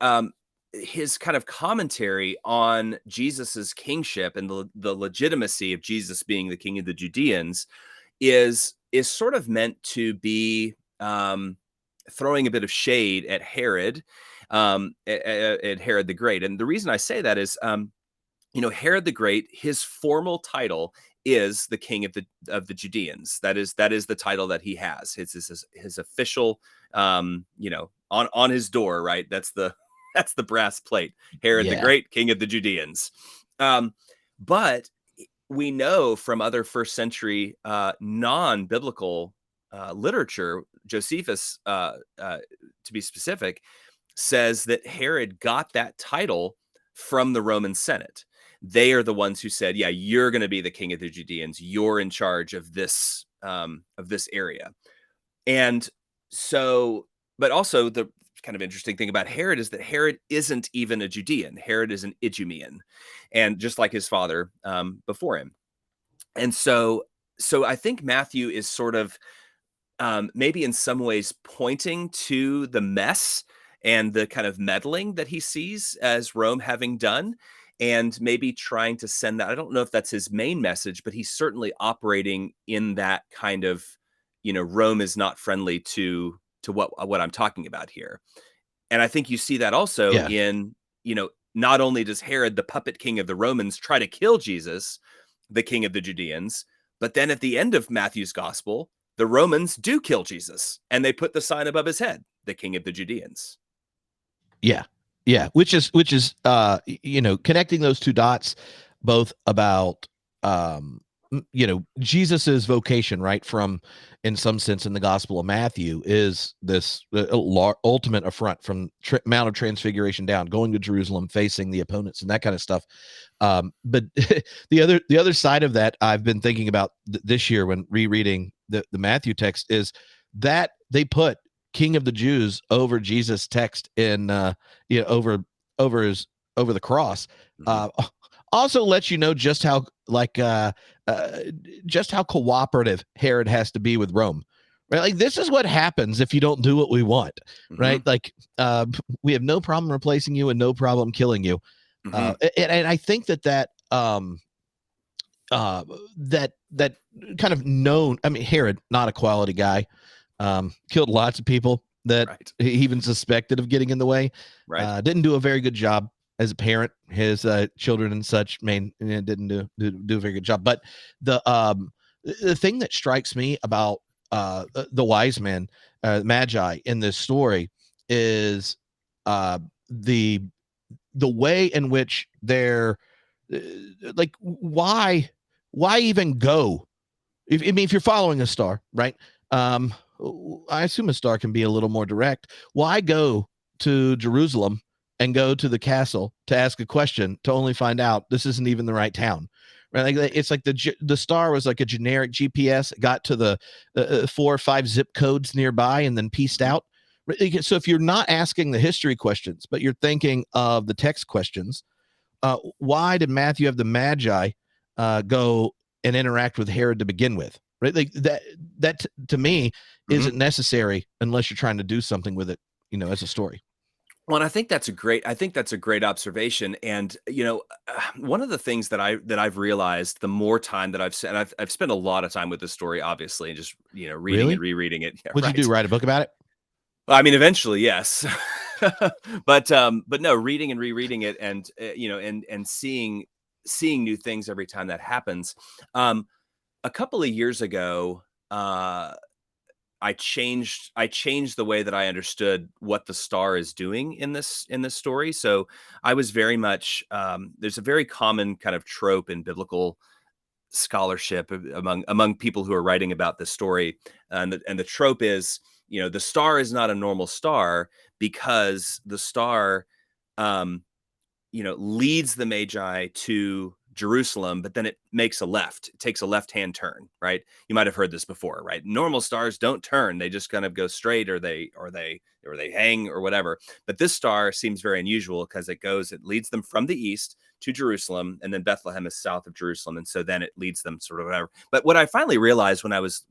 Speaker 2: his kind of commentary on Jesus's kingship and the legitimacy of Jesus being the king of the Judeans is sort of meant to be throwing a bit of shade at Herod, at Herod the Great. And the reason I say that is, Herod the Great, his formal title is the king of the Judeans. That is the title that he has. His official, on his door, right? That's the brass plate. Herod the Great, king of the Judeans. But we know from other first century non-biblical literature, Josephus, to be specific, says that Herod got that title from the Roman Senate. They are the ones who said, yeah, you're going to be the king of the Judeans. You're in charge of this area. And so, but also the kind of interesting thing about Herod is that Herod isn't even a Judean. Herod is an Idumean, and just like his father before him. And so I think Matthew is sort of maybe in some ways pointing to the mess and the kind of meddling that he sees as Rome having done, and maybe trying to send that. I don't know if that's his main message, but he's certainly operating in that kind of, Rome is not friendly to what I'm talking about here. And I think you see that also in, not only does Herod, the puppet king of the Romans, try to kill Jesus, the king of the Judeans, but then at the end of Matthew's gospel, the Romans do kill Jesus, and they put the sign above his head, the king of the Judeans.
Speaker 1: Yeah. Which is connecting those two dots, both about, Jesus's vocation, right? From, in some sense, in the Gospel of Matthew, is this ultimate affront from Mount of Transfiguration down, going to Jerusalem, facing the opponents and that kind of stuff. But the other side of that, I've been thinking about this year when rereading the Matthew text, is that they put King of the Jews over Jesus text in over the cross. Also lets you know just how cooperative Herod has to be with Rome, right? Like, this is what happens if you don't do what we want,
Speaker 2: Mm-hmm.
Speaker 1: right? Like, we have no problem replacing you and no problem killing you.
Speaker 2: Mm-hmm.
Speaker 1: And I think uh, that kind of known. I mean, Herod, not a quality guy, killed lots of people that
Speaker 2: Right.
Speaker 1: he even suspected of getting in the way.
Speaker 2: Right.
Speaker 1: Didn't do a very good job as a parent. His children and such didn't do a very good job. But the thing that strikes me about the wise men, magi in this story, is uh, the the way in which they're like, why even go? I mean, if you're following a star, right? Um, I assume a star can be a little more direct. Why go to Jerusalem and go to the castle to ask a question to only find out this isn't even the right town? Right? Like, it's like the star was like a generic GPS. It got to the 4 or 5 zip codes nearby and then pieced
Speaker 2: Mm-hmm.
Speaker 1: out. So if you're not asking the history questions, but you're thinking of the text questions, why did Matthew have the Magi go and interact with Herod to begin with? Right, like that to me
Speaker 2: Mm-hmm.
Speaker 1: isn't necessary unless you're trying to do something with it, as a story.
Speaker 2: Well, and I think that's a great observation. And one of the things that I've realized the more time that I've spent a lot of time with this story, obviously, and just reading and
Speaker 1: Really?
Speaker 2: rereading it. Yeah,
Speaker 1: What'd you do?
Speaker 2: right.
Speaker 1: Write a book about it?
Speaker 2: Well, I mean, eventually, yes. But no, reading and rereading it, and and seeing new things every time that happens. Um, a couple of years ago, I changed the way that I understood what the star is doing in this story. So I was very much there's a very common kind of trope in biblical scholarship among people who are writing about this story, and the trope is, the star is not a normal star because the star um leads the Magi to Jerusalem, but then it makes a left. It takes a left-hand turn, right? You might have heard this before, right? Normal stars don't turn; they just kind of go straight, or they hang, or whatever. But this star seems very unusual because it leads them from the east to Jerusalem, and then Bethlehem is south of Jerusalem, and so then it leads them sort of whatever. But what I finally realized when I was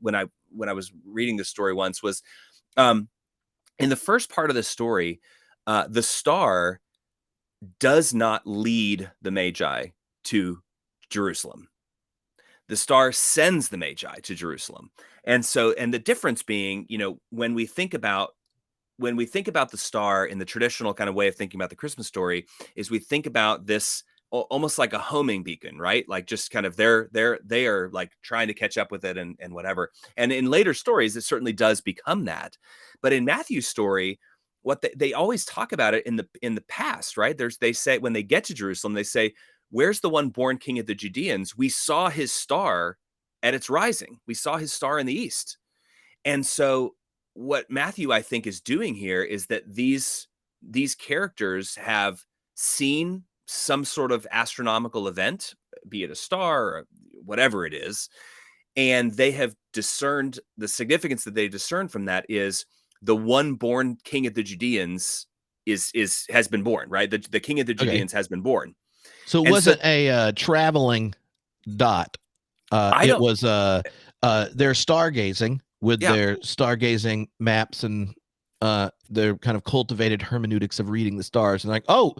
Speaker 2: reading the story once was, um, in the first part of the story, the star does not lead the Magi to Jerusalem. The star sends the Magi to Jerusalem. And the difference being, when we think about the star in the traditional kind of way of thinking about the Christmas story, is we think about this almost like a homing beacon, right? Like, just kind of they are like trying to catch up with it, and whatever. And in later stories, it certainly does become that. But in Matthew's story, what they always talk about it in the past, right? They say when they get to Jerusalem, they say, "Where's the one born King of the Judeans? We saw his star at its rising. We saw his star in the east." And so what Matthew, I think, is doing here is that these characters have seen some sort of astronomical event, be it a star or whatever it is, and they have discerned the significance that they discern from that is the one born King of the Judeans has been born, right? The King of the
Speaker 1: Okay,
Speaker 2: Judeans has been born.
Speaker 1: so it
Speaker 2: And so
Speaker 1: wasn't a traveling dot.
Speaker 2: I
Speaker 1: It
Speaker 2: don't
Speaker 1: was their stargazing with
Speaker 2: yeah,
Speaker 1: their stargazing maps and their kind of cultivated hermeneutics of reading the stars, and like, oh,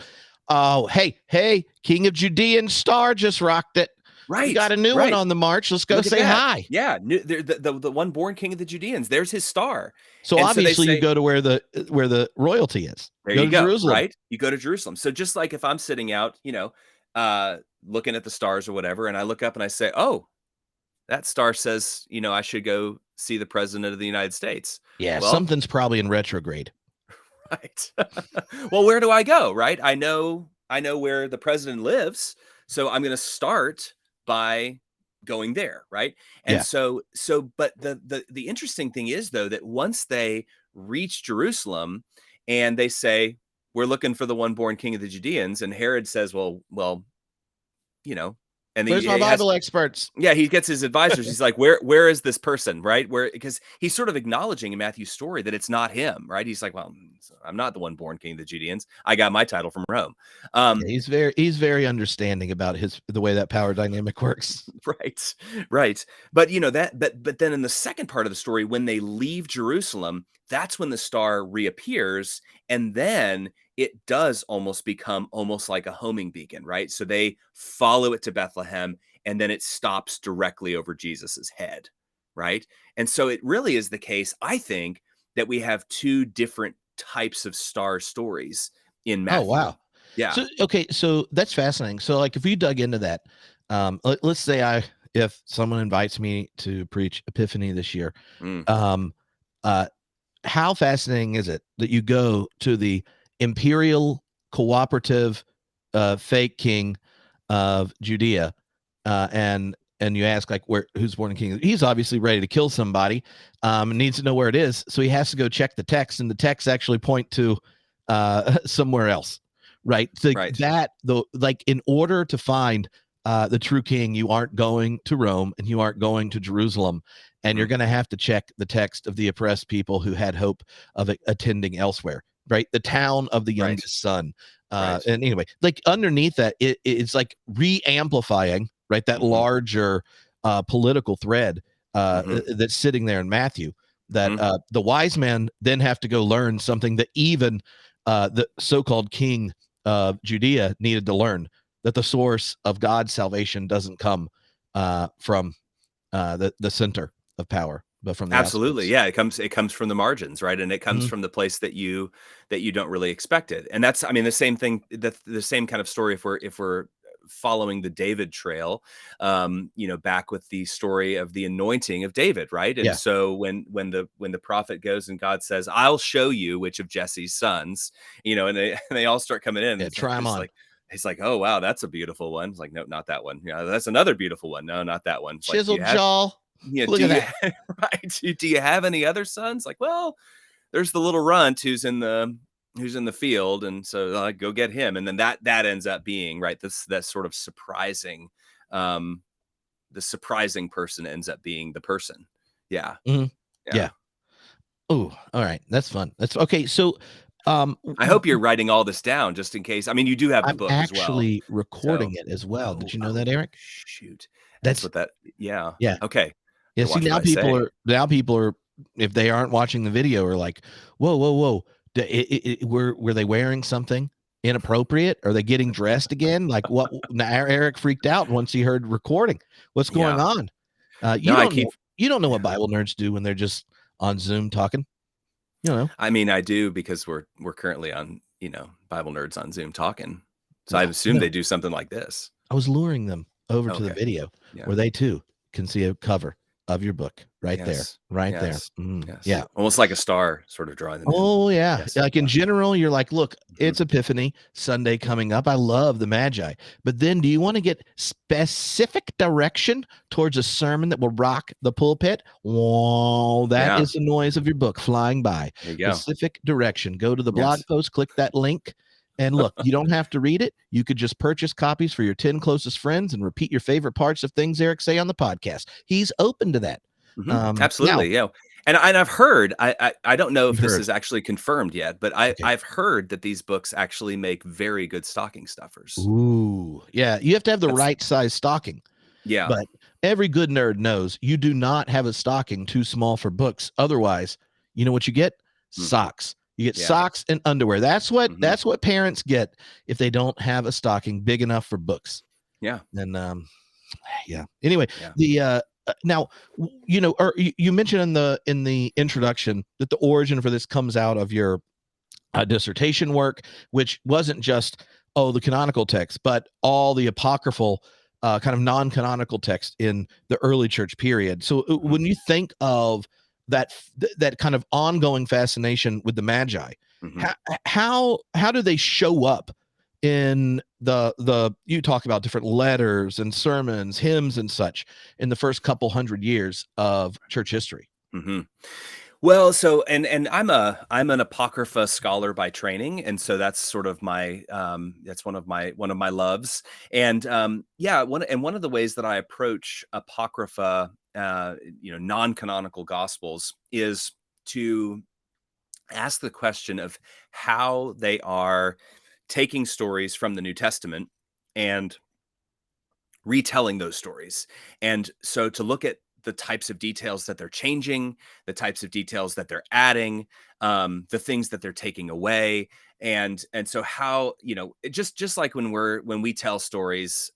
Speaker 1: hey, King of Judean star just rocked it. We got
Speaker 2: right,
Speaker 1: a new one
Speaker 2: right.
Speaker 1: on the march. Let's go
Speaker 2: Look at
Speaker 1: say
Speaker 2: that.
Speaker 1: hi.
Speaker 2: Yeah, the one born King of the Judeans, there's his star.
Speaker 1: So
Speaker 2: And so they
Speaker 1: obviously you
Speaker 2: say,
Speaker 1: go to where the royalty is.
Speaker 2: there
Speaker 1: Go
Speaker 2: you
Speaker 1: to
Speaker 2: go,
Speaker 1: Jerusalem.
Speaker 2: right? You go to Jerusalem. So just like if I'm sitting out, looking at the stars or whatever, and I look up and I say, "Oh, that star says, I should go see the president of the United States."
Speaker 1: Yeah,
Speaker 2: Well,
Speaker 1: something's probably in retrograde.
Speaker 2: right. Well, where do I go, right? I know where the president lives, so I'm going to start by going there, right? And
Speaker 1: Yeah.
Speaker 2: but the interesting thing is, though, that once they reach Jerusalem and they say, "We're looking for the one born King of the Judeans," and Herod says, "Well, you know, And
Speaker 1: Where's my
Speaker 2: he has
Speaker 1: Bible experts?
Speaker 2: yeah, he gets his advisors. He's like, where is this person, right? Where, because he's sort of acknowledging in Matthew's story that it's not him, right? He's like, well, I'm not the one born king of the Judeans. I got my title from Rome.
Speaker 1: Yeah, he's very understanding about the way that power dynamic works.
Speaker 2: Right, right. But but then in the second part of the story, when they leave Jerusalem, that's when the star reappears, and then it does almost become almost like a homing beacon, right? So they follow it to Bethlehem, and then it stops directly over Jesus's head, right? And so it really is the case, I think, that we have two different types of star stories in
Speaker 1: Oh,
Speaker 2: Matthew.
Speaker 1: wow.
Speaker 2: Yeah.
Speaker 1: So that's fascinating. So like if we dug into that, let's say if someone invites me to preach Epiphany this year,
Speaker 2: Mm.
Speaker 1: uh, how fascinating is it that you go to the imperial cooperative fake king of Judea, and you ask like who's born king? He's obviously ready to kill somebody, needs to know where it is, so he has to go check the text, and the texts actually point to somewhere else, right? So
Speaker 2: Right.
Speaker 1: that though, like in order to find the true king, you aren't going to Rome and you aren't going to Jerusalem, and you're going to have to check the text of the oppressed people who had hope of attending elsewhere, right? The town of the
Speaker 2: Right.
Speaker 1: youngest son.
Speaker 2: Right.
Speaker 1: And anyway, like underneath that, it's like re-amplifying, right? That larger political thread that's sitting there in Matthew, that the wise men then have to go learn something that even the so-called king of Judea needed to learn, that the source of God's salvation doesn't come from the center of power, but from the
Speaker 2: Absolutely.
Speaker 1: outskirts.
Speaker 2: Yeah. It comes from the margins, right? And it comes
Speaker 1: Mhm.
Speaker 2: from the place that you don't really expect it. And that's, I mean, the same thing, the same kind of story if we're following the David trail, back with the story of the anointing of David, right? And
Speaker 1: Yeah.
Speaker 2: so when the prophet goes and God says, I'll show you which of Jesse's sons, and they all start coming in.
Speaker 1: Yeah. Try them on.
Speaker 2: He's like, oh wow, that's a beautiful one. It's like, no, not that one. Yeah, that's another beautiful one. No, not that one. It's like,
Speaker 1: Chiseled jaw. Look
Speaker 2: do
Speaker 1: at
Speaker 2: you
Speaker 1: that.
Speaker 2: right? Do you have any other sons? Like, well, there's the little runt who's in the field, and so go get him. And then that ends up being right. That sort of surprising, the surprising person ends up being the person. Yeah,
Speaker 1: Mhm.
Speaker 2: yeah.
Speaker 1: Yeah. Oh, all right. That's fun. That's okay. So,
Speaker 2: I hope you're writing all this down just in case. I mean, you do have the
Speaker 1: I'm
Speaker 2: book as well.
Speaker 1: actually recording
Speaker 2: So,
Speaker 1: it as well. Did you know that,
Speaker 2: oh,
Speaker 1: Eric?
Speaker 2: shoot. That's
Speaker 1: That's
Speaker 2: what that. Yeah.
Speaker 1: yeah.
Speaker 2: Okay.
Speaker 1: Yeah.
Speaker 2: Gotta
Speaker 1: See,
Speaker 2: watch what I say.
Speaker 1: now people are, if they aren't watching the video, are like, whoa, whoa, whoa. Were they wearing something inappropriate? Are they getting dressed again? Like what? Now Eric freaked out once he heard recording. What's going
Speaker 2: Yeah.
Speaker 1: on?
Speaker 2: No, I keep.
Speaker 1: You don't know what
Speaker 2: Yeah.
Speaker 1: Bible nerds do when they're just on Zoom talking. You know.
Speaker 2: I mean, I do because we're currently on, Bible Nerds on Zoom talking. So I
Speaker 1: Well,
Speaker 2: assume they do something like this.
Speaker 1: I was luring them over to the
Speaker 2: Okay.
Speaker 1: video
Speaker 2: Yeah.
Speaker 1: where they too can see a cover of your book right there,
Speaker 2: Yes.
Speaker 1: right there.
Speaker 2: Yes. Yes.
Speaker 1: Yeah.
Speaker 2: Almost like a star sort of drawing them in.
Speaker 1: Oh yeah.
Speaker 2: Yes.
Speaker 1: Like in
Speaker 2: Yeah.
Speaker 1: general, you're like, look,
Speaker 2: Mhm.
Speaker 1: it's Epiphany Sunday coming up. I love the Magi. But then do you want to get specific direction towards a sermon that will rock the pulpit? Whoa, that
Speaker 2: Yeah.
Speaker 1: is the noise of your book flying by.
Speaker 2: There you go.
Speaker 1: Specific direction. Go to the blog
Speaker 2: Yes.
Speaker 1: post, click that link. And look, you don't have to read it. You could just purchase copies for your 10 closest friends and repeat your favorite parts of things Eric say on the podcast. He's open to that. Now,
Speaker 2: Absolutely. Yeah. And I've heard, I don't know if
Speaker 1: you've
Speaker 2: this
Speaker 1: heard.
Speaker 2: is actually confirmed yet, but
Speaker 1: Okay.
Speaker 2: I've heard that these books actually make very good stocking stuffers.
Speaker 1: Ooh, yeah. You have to have the
Speaker 2: That's
Speaker 1: right size stocking,
Speaker 2: yeah.
Speaker 1: but every good nerd knows you do not have a stocking too small for books. Otherwise, you know what you get?
Speaker 2: Mm,
Speaker 1: Socks. You get
Speaker 2: yeah.
Speaker 1: socks and underwear.
Speaker 2: Mhm.
Speaker 1: That's what parents get if they don't have a stocking big enough for books.
Speaker 2: Yeah.
Speaker 1: And yeah. Anyway,
Speaker 2: Yeah.
Speaker 1: the now or you mentioned in the introduction that the origin for this comes out of your dissertation work, which wasn't just the canonical text, but all the apocryphal kind of non-canonical text in the early church period. So
Speaker 2: Mhm.
Speaker 1: when you think of that kind of ongoing fascination with the Magi,
Speaker 2: Mhm.
Speaker 1: how do they show up in the you talk about different letters and sermons, hymns and such in the first couple hundred years of church history?
Speaker 2: Mhm. Well, so and I'm an apocrypha scholar by training, and so that's sort of my that's one of my loves. And yeah, one of the ways that I approach apocrypha, non-canonical gospels, is to ask the question of how they are taking stories from the New Testament and retelling those stories. And so to look at the types of details that they're changing, the types of details that they're adding, the things that they're taking away, and so how, just like when we tell stories,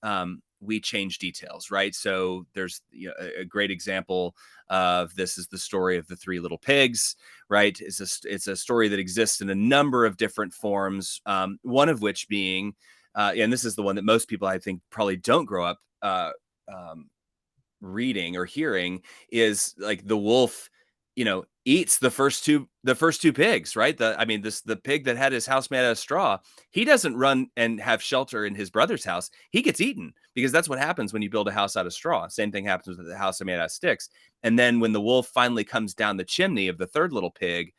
Speaker 2: we change details, right? So there's, a great example of this is the story of the three little pigs, right? It's a story that exists in a number of different forms, one of which being and this is the one that most people, I think, probably don't grow up um, reading or hearing, is like the wolf, eats the first two pigs, right? The pig that had his house made out of straw, he doesn't run and have shelter in his brother's house. He gets eaten, because that's what happens when you build a house out of straw. Same thing happens with the house made out of sticks. And then when the wolf finally comes down the chimney of the third little pig,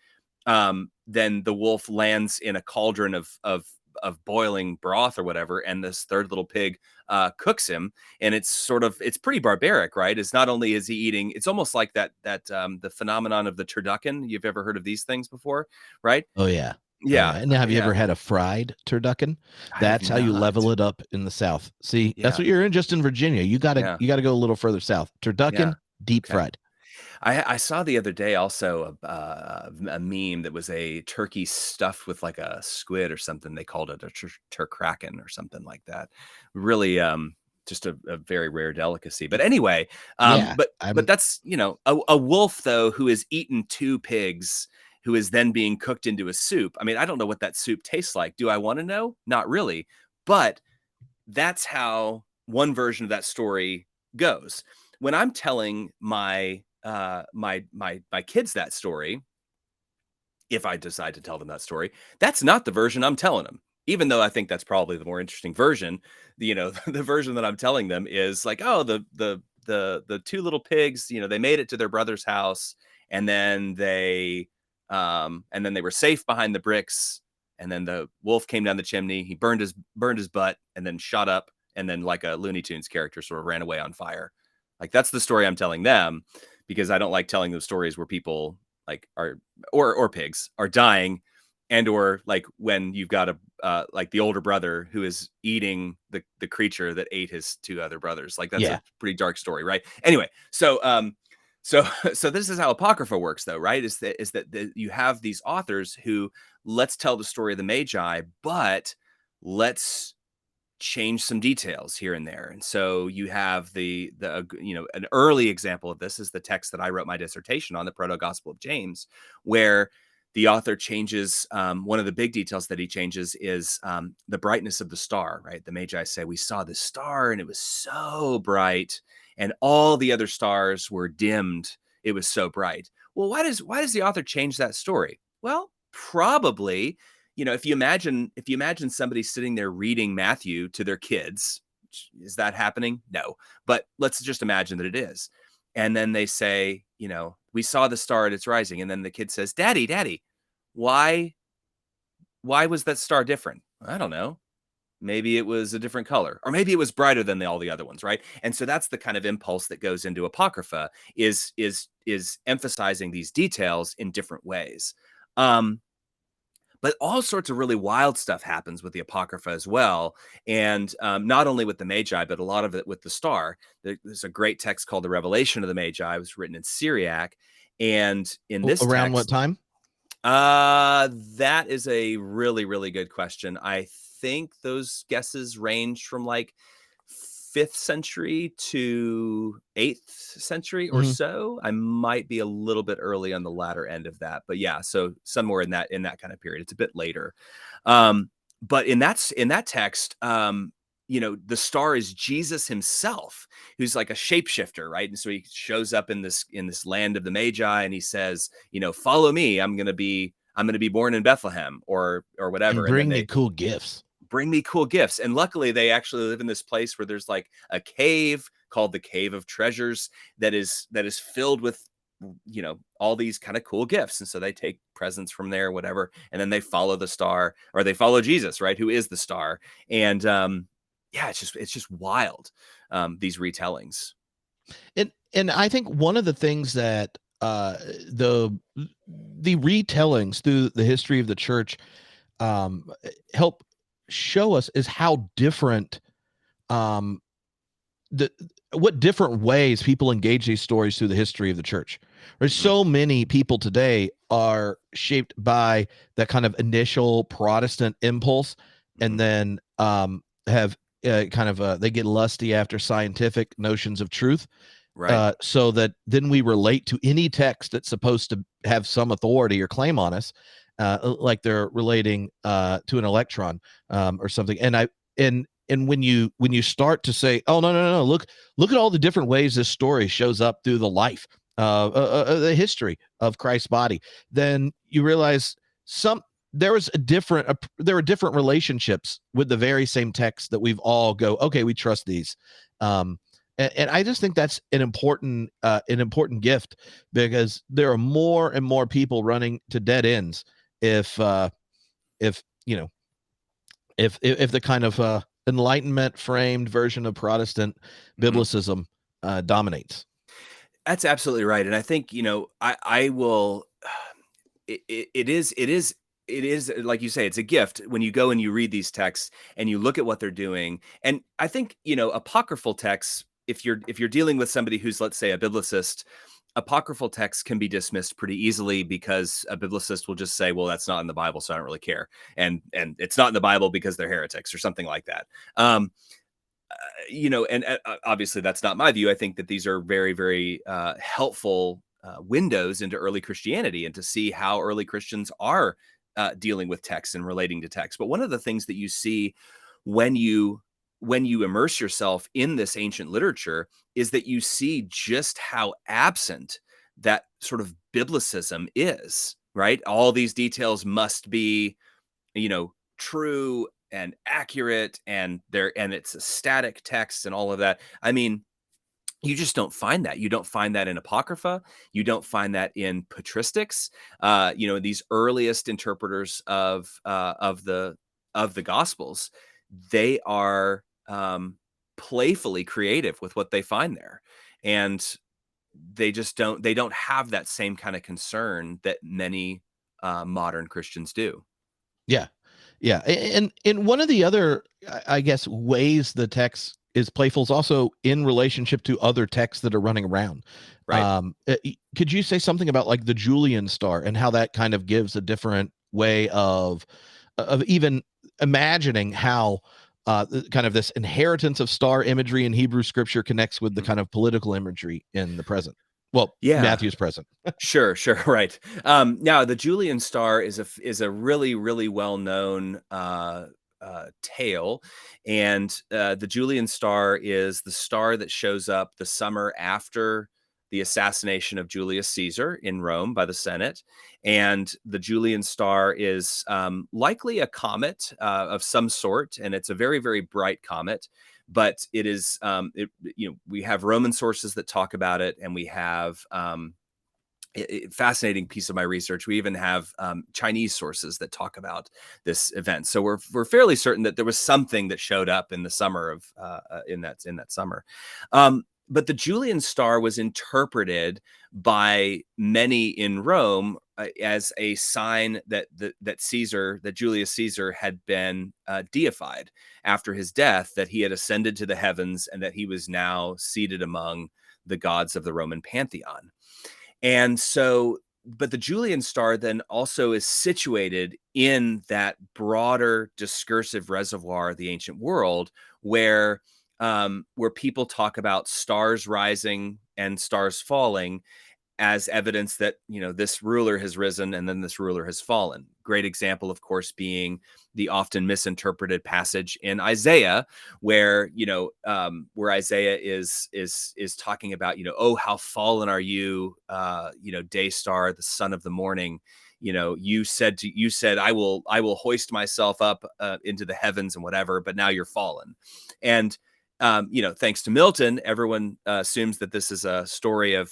Speaker 2: then the wolf lands in a cauldron of boiling broth or whatever, and this third little pig cooks him. And it's pretty barbaric, right? It's not only is he eating, it's almost like that the phenomenon of the turducken. You've ever heard of these things before, right?
Speaker 1: Oh yeah. Oh
Speaker 2: Yeah,
Speaker 1: yeah. And have you
Speaker 2: yeah.
Speaker 1: ever had a fried turducken?
Speaker 2: I have
Speaker 1: That's how you
Speaker 2: not.
Speaker 1: level it up in the South. See, that's
Speaker 2: Yeah,
Speaker 1: what you're in just in Virginia.
Speaker 2: yeah,
Speaker 1: You gotta go a little further south.
Speaker 2: yeah.
Speaker 1: Turducken, deep
Speaker 2: Okay.
Speaker 1: fried.
Speaker 2: I saw the other day also a meme that was a turkey stuffed with like a squid or something. They called it a turkraken or something like that. Really, just a very rare delicacy. But anyway,
Speaker 1: Yeah.
Speaker 2: but that's, a wolf though who has eaten two pigs, who is then being cooked into a soup. I mean, I don't know what that soup tastes like. Do I want to know? Not really. But that's how one version of that story goes. When I'm telling my kids that story, if I decide to tell them that story, that's not the version I'm telling them. Even though I think that's probably the more interesting version, the version that I'm telling them is like, oh, the two little pigs, they made it to their brother's house, and then they were safe behind the bricks, and then the wolf came down the chimney, he burned his butt, and then shot up, and then like a Looney Tunes character sort of ran away on fire. Like that's the story I'm telling them, because I don't like telling those stories where people like are or pigs are dying, and or like when you've got a like the older brother who is eating the creature that ate his two other brothers. Like that's
Speaker 1: Yeah.
Speaker 2: a pretty dark story, right? Anyway, so so this is how apocrypha works though, right? Is that you have these authors who, let's tell the story of the Magi, but let's change some details here and there. And so you have an early example of this is the text that I wrote my dissertation on, the Proto-Gospel of James, where the author changes, one of the big details that he changes is the brightness of the star, right? The Magi say, we saw this star and it was so bright, and all the other stars were dimmed. It was so bright. Well, why does the author change that story? Well, probably, if you imagine somebody sitting there reading Matthew to their kids, is that happening? No, but let's just imagine that it is. And then they say, we saw the star at its rising, and then the kid says, Daddy, why why was that star different? I don't know. Maybe it was a different color, or maybe it was brighter than all the other ones, right? And so that's the kind of impulse that goes into apocrypha, is emphasizing these details in different ways. Um, but all sorts of really wild stuff happens with the Apocrypha as well. And not only with the Magi, but a lot of it with the star. There's a great text called the Revelation of the Magi. It was written in Syriac. And in this
Speaker 1: Around what
Speaker 2: text,
Speaker 1: time?
Speaker 2: that is a really, really good question. I think those guesses range from like 5th century to 8th century or
Speaker 1: Mhm.
Speaker 2: so. I might be a little bit early on the latter end of that, but yeah, so somewhere in that kind of period. It's a bit later. But in that text, the star is Jesus himself, who's like a shapeshifter, right? And so he shows up in this land of the Magi, and he says, follow me. I'm gonna be born in Bethlehem, or
Speaker 1: And
Speaker 2: whatever. And then
Speaker 1: bring me
Speaker 2: they
Speaker 1: cool gifts.
Speaker 2: bring me cool gifts. And luckily, they actually live in this place where there's like a cave called the Cave of Treasures that is filled with all these kind of cool gifts. And so they take presents from there, whatever, and then they follow the star, or they follow Jesus, right? Who is the star. And yeah, it's just wild, these retellings.
Speaker 1: And I think one of the things that the retellings through the history of the church help show us is how different um, what different ways people engage these stories through the history of the church. There's so many people today are shaped by that kind of initial Protestant impulse, and then have they get lusty after scientific notions of truth.
Speaker 2: Right.
Speaker 1: So that then we relate to any text that's supposed to have some authority or claim on us, like they're relating to an electron or something. And when you start to say, oh, no, look at all the different ways this story shows up through the life, the history of Christ's body, then you realize there are different relationships with the very same text that we've all go, okay, we trust these. And I just think that's an important gift, because there are more and more people running to dead ends if if the kind of Enlightenment framed version of Protestant biblicism dominates.
Speaker 2: That's absolutely right. And I think, I will, it is like you say, it's a gift when you go and you read these texts and you look at what they're doing. And I think, apocryphal texts, if you're dealing with somebody who's, let's say, a biblicist, apocryphal texts can be dismissed pretty easily, because a biblicist will just say, well, that's not in the Bible, so I don't really care. And it's not in the Bible because they're heretics or something like that. And obviously that's not my view. I think that these are very, very helpful windows into early Christianity, and to see how early Christians are dealing with text and relating to text. But one of the things that you see when you immerse yourself in this ancient literature is that you see just how absent that sort of biblicism is, right? All these details must be, true and accurate, and it's a static text and all of that. I mean, you just don't find that. You don't find that in Apocrypha. You don't find that in patristics. These earliest interpreters of the Gospels, they are playfully creative with what they find there, and they don't have that same kind of concern that many modern Christians do.
Speaker 1: Yeah. Yeah. And one of the other, I guess, ways the text is playful is also in relationship to other texts that are running around.
Speaker 2: Right.
Speaker 1: Could you say something about like the Julian star and how that kind of gives a different way of even imagining how kind of this inheritance of star imagery in Hebrew scripture connects with the kind of political imagery in the present? Well,
Speaker 2: Yeah.
Speaker 1: Matthew's present.
Speaker 2: Sure, right. Now, the Julian star is a really, really well known tale, and the Julian star is the star that shows up the summer after the assassination of Julius Caesar in Rome by the Senate. And the Julian star is likely a comet of some sort, and it's a very, very bright comet. But it is, we have Roman sources that talk about it, and we have fascinating piece of my research. We even have Chinese sources that talk about this event. So we're fairly certain that there was something that showed up in the summer of in that summer. But the Julian star was interpreted by many in Rome as a sign that that Julius Caesar had been deified after his death, that he had ascended to the heavens, and that he was now seated among the gods of the Roman pantheon. And so, but the Julian star then also is situated in that broader discursive reservoir of the ancient world, where people talk about stars rising and stars falling as evidence that, this ruler has risen and then this ruler has fallen. Great example, of course, being the often misinterpreted passage in Isaiah, where where Isaiah is talking about, oh, how fallen are you, day star, the son of the morning. You said I will hoist myself up into the heavens and whatever, but now you're fallen. And thanks to Milton, everyone assumes that this is a story of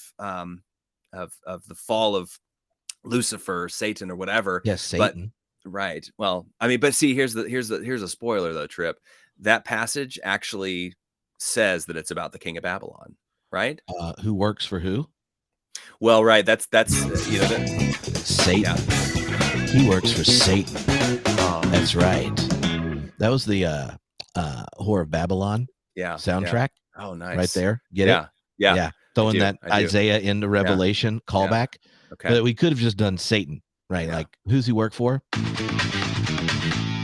Speaker 2: the fall of Lucifer, Satan, or whatever.
Speaker 1: Yes, Satan.
Speaker 2: But right. Well, I mean, but see, here's a spoiler though, Trip. That passage actually says that it's about the king of Babylon, right?
Speaker 1: Who works for who?
Speaker 2: Well, right. That's
Speaker 1: Satan.
Speaker 2: Yeah.
Speaker 1: He works for Satan. That's right. That was the Whore of Babylon soundtrack.
Speaker 2: Yeah. Oh, nice.
Speaker 1: Right there. Get
Speaker 2: Yeah.
Speaker 1: it?
Speaker 2: Yeah.
Speaker 1: Yeah. Throwing that Isaiah into Revelation callback.
Speaker 2: Okay.
Speaker 1: But we could have just done Satan, right?
Speaker 2: Yeah.
Speaker 1: Like, who's he work for?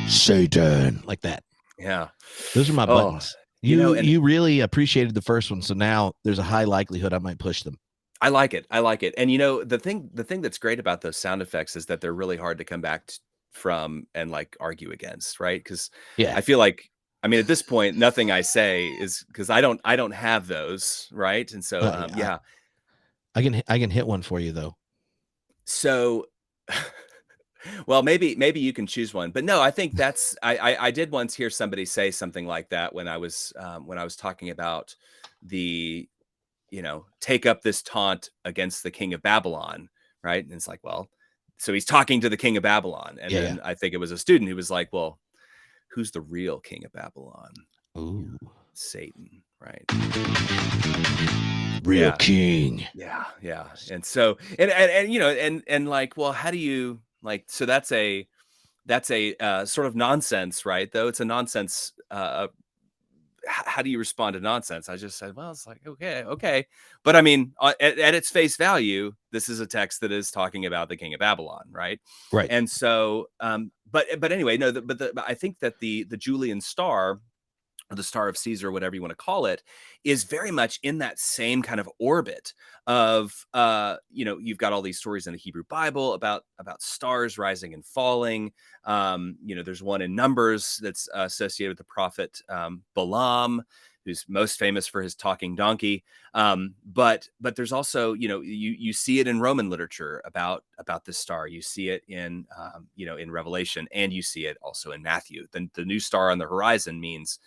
Speaker 1: Satan. Like that.
Speaker 2: Yeah.
Speaker 1: Those are my buttons.
Speaker 2: And
Speaker 1: you really appreciated the first one, so now there's a high likelihood I might push them.
Speaker 2: I like it. And the thing that's great about those sound effects is that they're really hard to come back from and like argue against, right? Because I feel like, I mean, at this point, nothing I say is because I don't have those, right? And so
Speaker 1: I can hit one for you though.
Speaker 2: So well, maybe you can choose one, but no, I think that's I did once hear somebody say something like that when I was talking about the take up this taunt against the king of Babylon, right? And it's like, well, so he's talking to the king of Babylon, and then I think it was a student who was like, well, who's the real king of Babylon?
Speaker 1: Ooh,
Speaker 2: Satan, right?
Speaker 1: Real king.
Speaker 2: Yeah. And so and like, well, how do you like, so that's a sort of nonsense, right? Though it's a nonsense. How do you respond to nonsense? I just said, well, it's like, okay. But I mean, at its face value, this is a text that is talking about the king of Babylon, right?
Speaker 1: Right.
Speaker 2: And so, but anyway, no, but I think that the Julian star, or the Star of Caesar, whatever you want to call it, is very much in that same kind of orbit of, you've got all these stories in the Hebrew Bible about stars rising and falling. There's one in Numbers that's associated with the prophet Balaam, who's most famous for his talking donkey. But there's also, you see it in Roman literature about this star. You see it in, in Revelation, and you see it also in Matthew. The new star on the horizon means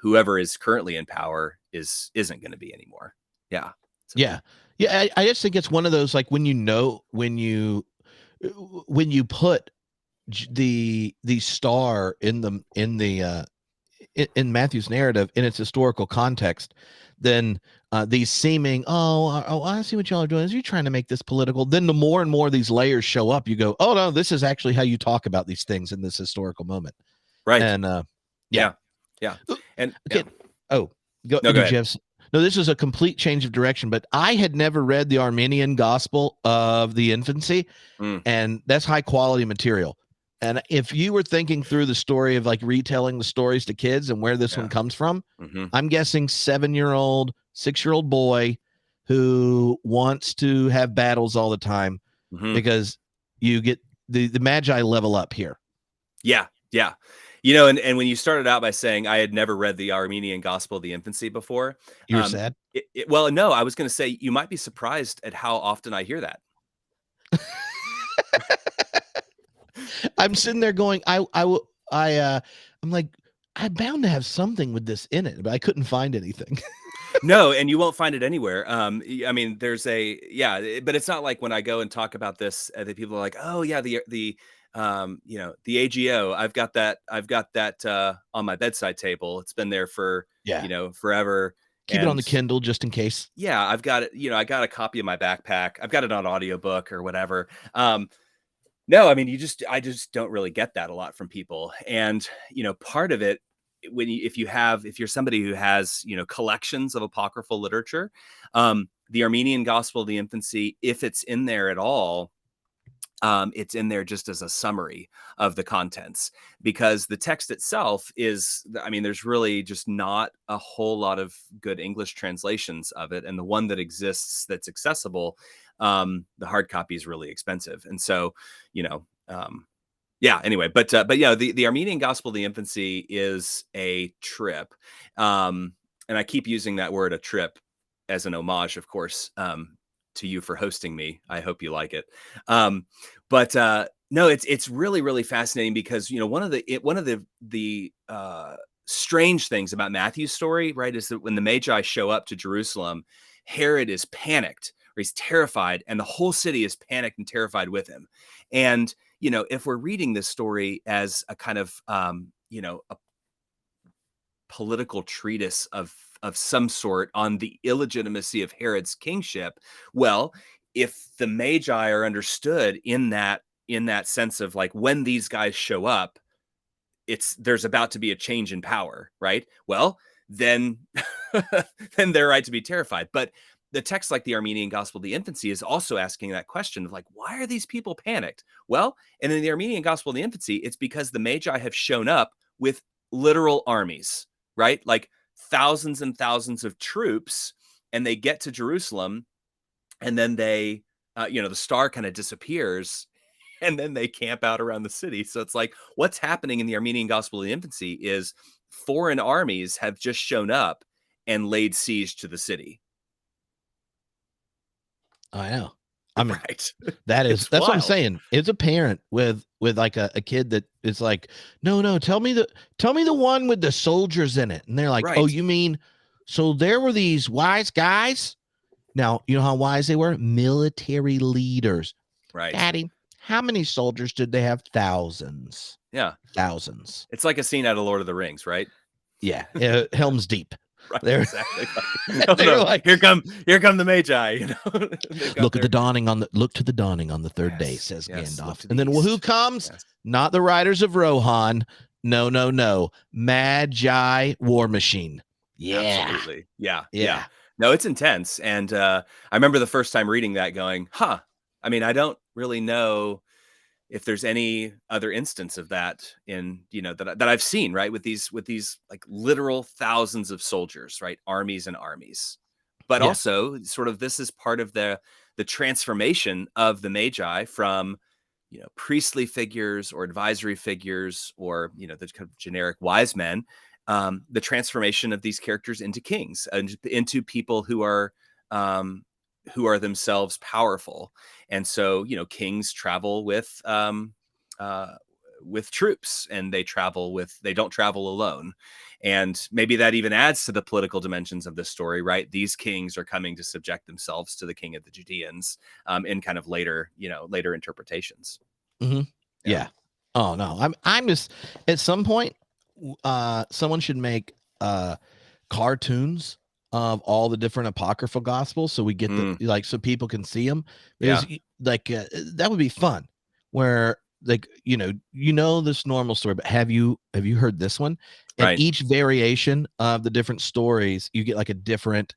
Speaker 2: whoever is currently in power isn't going to be anymore. Yeah. So.
Speaker 1: Yeah. I just think it's one of those, like, when you put the star in Matthew's narrative in its historical context, then these seeming, I see what y'all are doing. Is you trying to make this political? Then the more and more these layers show up, you go, oh no, this is actually how you talk about these things in this historical moment.
Speaker 2: Right.
Speaker 1: And
Speaker 2: Yeah.
Speaker 1: And
Speaker 2: yeah.
Speaker 1: Go ahead. No, this is a complete change of direction, but I had never read the Armenian Gospel of the Infancy, and that's high quality material. And if you were thinking through the story of like retelling the stories to kids and where this one comes from, I'm guessing 7-year-old, 6-year-old boy who wants to have battles all the time because you get the Magi level up here.
Speaker 2: Yeah. And when you started out by saying I had never read the Armenian Gospel of the Infancy before,
Speaker 1: you were sad?
Speaker 2: Well, no, I was going to say you might be surprised at how often I hear that.
Speaker 1: I'm sitting there going, I'm like, I'm bound to have something with this in it, but I couldn't find anything.
Speaker 2: No, and you won't find it anywhere. I mean, there's but it's not like when I go and talk about this, the people are like, oh yeah, the AGO, I've got that on my bedside table. It's been there for forever.
Speaker 1: Keep it on the Kindle just in case.
Speaker 2: Yeah, I've got it. I got a copy in my backpack. I've got it on audiobook or whatever. No, I mean, I just don't really get that a lot from people. And part of it, if you're somebody who has collections of apocryphal literature, the Armenian Gospel of the Infancy, if it's in there at all, it's in there just as a summary of the contents, because the text itself is, I mean, there's really just not a whole lot of good English translations of it. And the one that exists that's accessible, the hard copy is really expensive. And so, anyway, but yeah, the Armenian Gospel of the Infancy is a trip. And I keep using that word, a trip, as an homage, of course, to you for hosting me. I hope you like it. But no, it's really, really fascinating because, one of the strange things about Matthew's story, right, is that when the Magi show up to Jerusalem, Herod is panicked, or he's terrified, and the whole city is panicked and terrified with him. And, if we're reading this story as a kind of, a political treatise of some sort on the illegitimacy of Herod's kingship, well, if the Magi are understood in that sense of like, when these guys show up, there's about to be a change in power, right? Well, then then they're right to be terrified. But the text, like the Armenian Gospel of the Infancy, is also asking that question of like, why are these people panicked? Well, and in the Armenian Gospel of the Infancy, it's because the Magi have shown up with literal armies, right? Like thousands and thousands of troops, and they get to Jerusalem, and then they, the star kind of disappears, and then they camp out around the city. So it's like, what's happening in the Armenian Gospel of the Infancy is foreign armies have just shown up and laid siege to the city.
Speaker 1: I know. I mean,
Speaker 2: right.
Speaker 1: that's
Speaker 2: wild.
Speaker 1: what I'm saying. It's a parent with like a kid that is like, no, tell me the one with the soldiers in it. And they're like, oh, you mean, so there were these wise guys? Now, you know how wise they were? Military leaders.
Speaker 2: Right.
Speaker 1: Daddy, how many soldiers did they have? Thousands.
Speaker 2: Yeah.
Speaker 1: Thousands.
Speaker 2: It's like a scene out of Lord of the Rings, right?
Speaker 1: Yeah. Helm's Deep.
Speaker 2: Right,
Speaker 1: they're
Speaker 2: exactly. They're like, here come the Magi.
Speaker 1: Look to the dawning on the third day, says Gandalf. And then who comes?
Speaker 2: Yes.
Speaker 1: Not the riders of Rohan. No. Magi war machine. Yeah.
Speaker 2: Absolutely. Yeah. No, it's intense. And I remember the first time reading that going, I mean, I don't really know if there's any other instance of that in, that I've seen, right, with these like literal thousands of soldiers, right, armies and armies. But also sort of this is part of the transformation of the Magi from, priestly figures or advisory figures or, the kind of generic wise men, the transformation of these characters into kings and into people who are themselves powerful. And so, kings travel with troops, and they don't travel alone. And maybe that even adds to the political dimensions of this story, right? These kings are coming to subject themselves to the king of the Judeans in kind of later interpretations.
Speaker 1: Mm-hmm. Yeah. Oh no, I'm just, at some point, someone should make cartoons of all the different apocryphal gospels, so we get so people can see them. Because that would be fun. Where like this normal story, but have you heard this one? And each variation of the different stories, you get like a different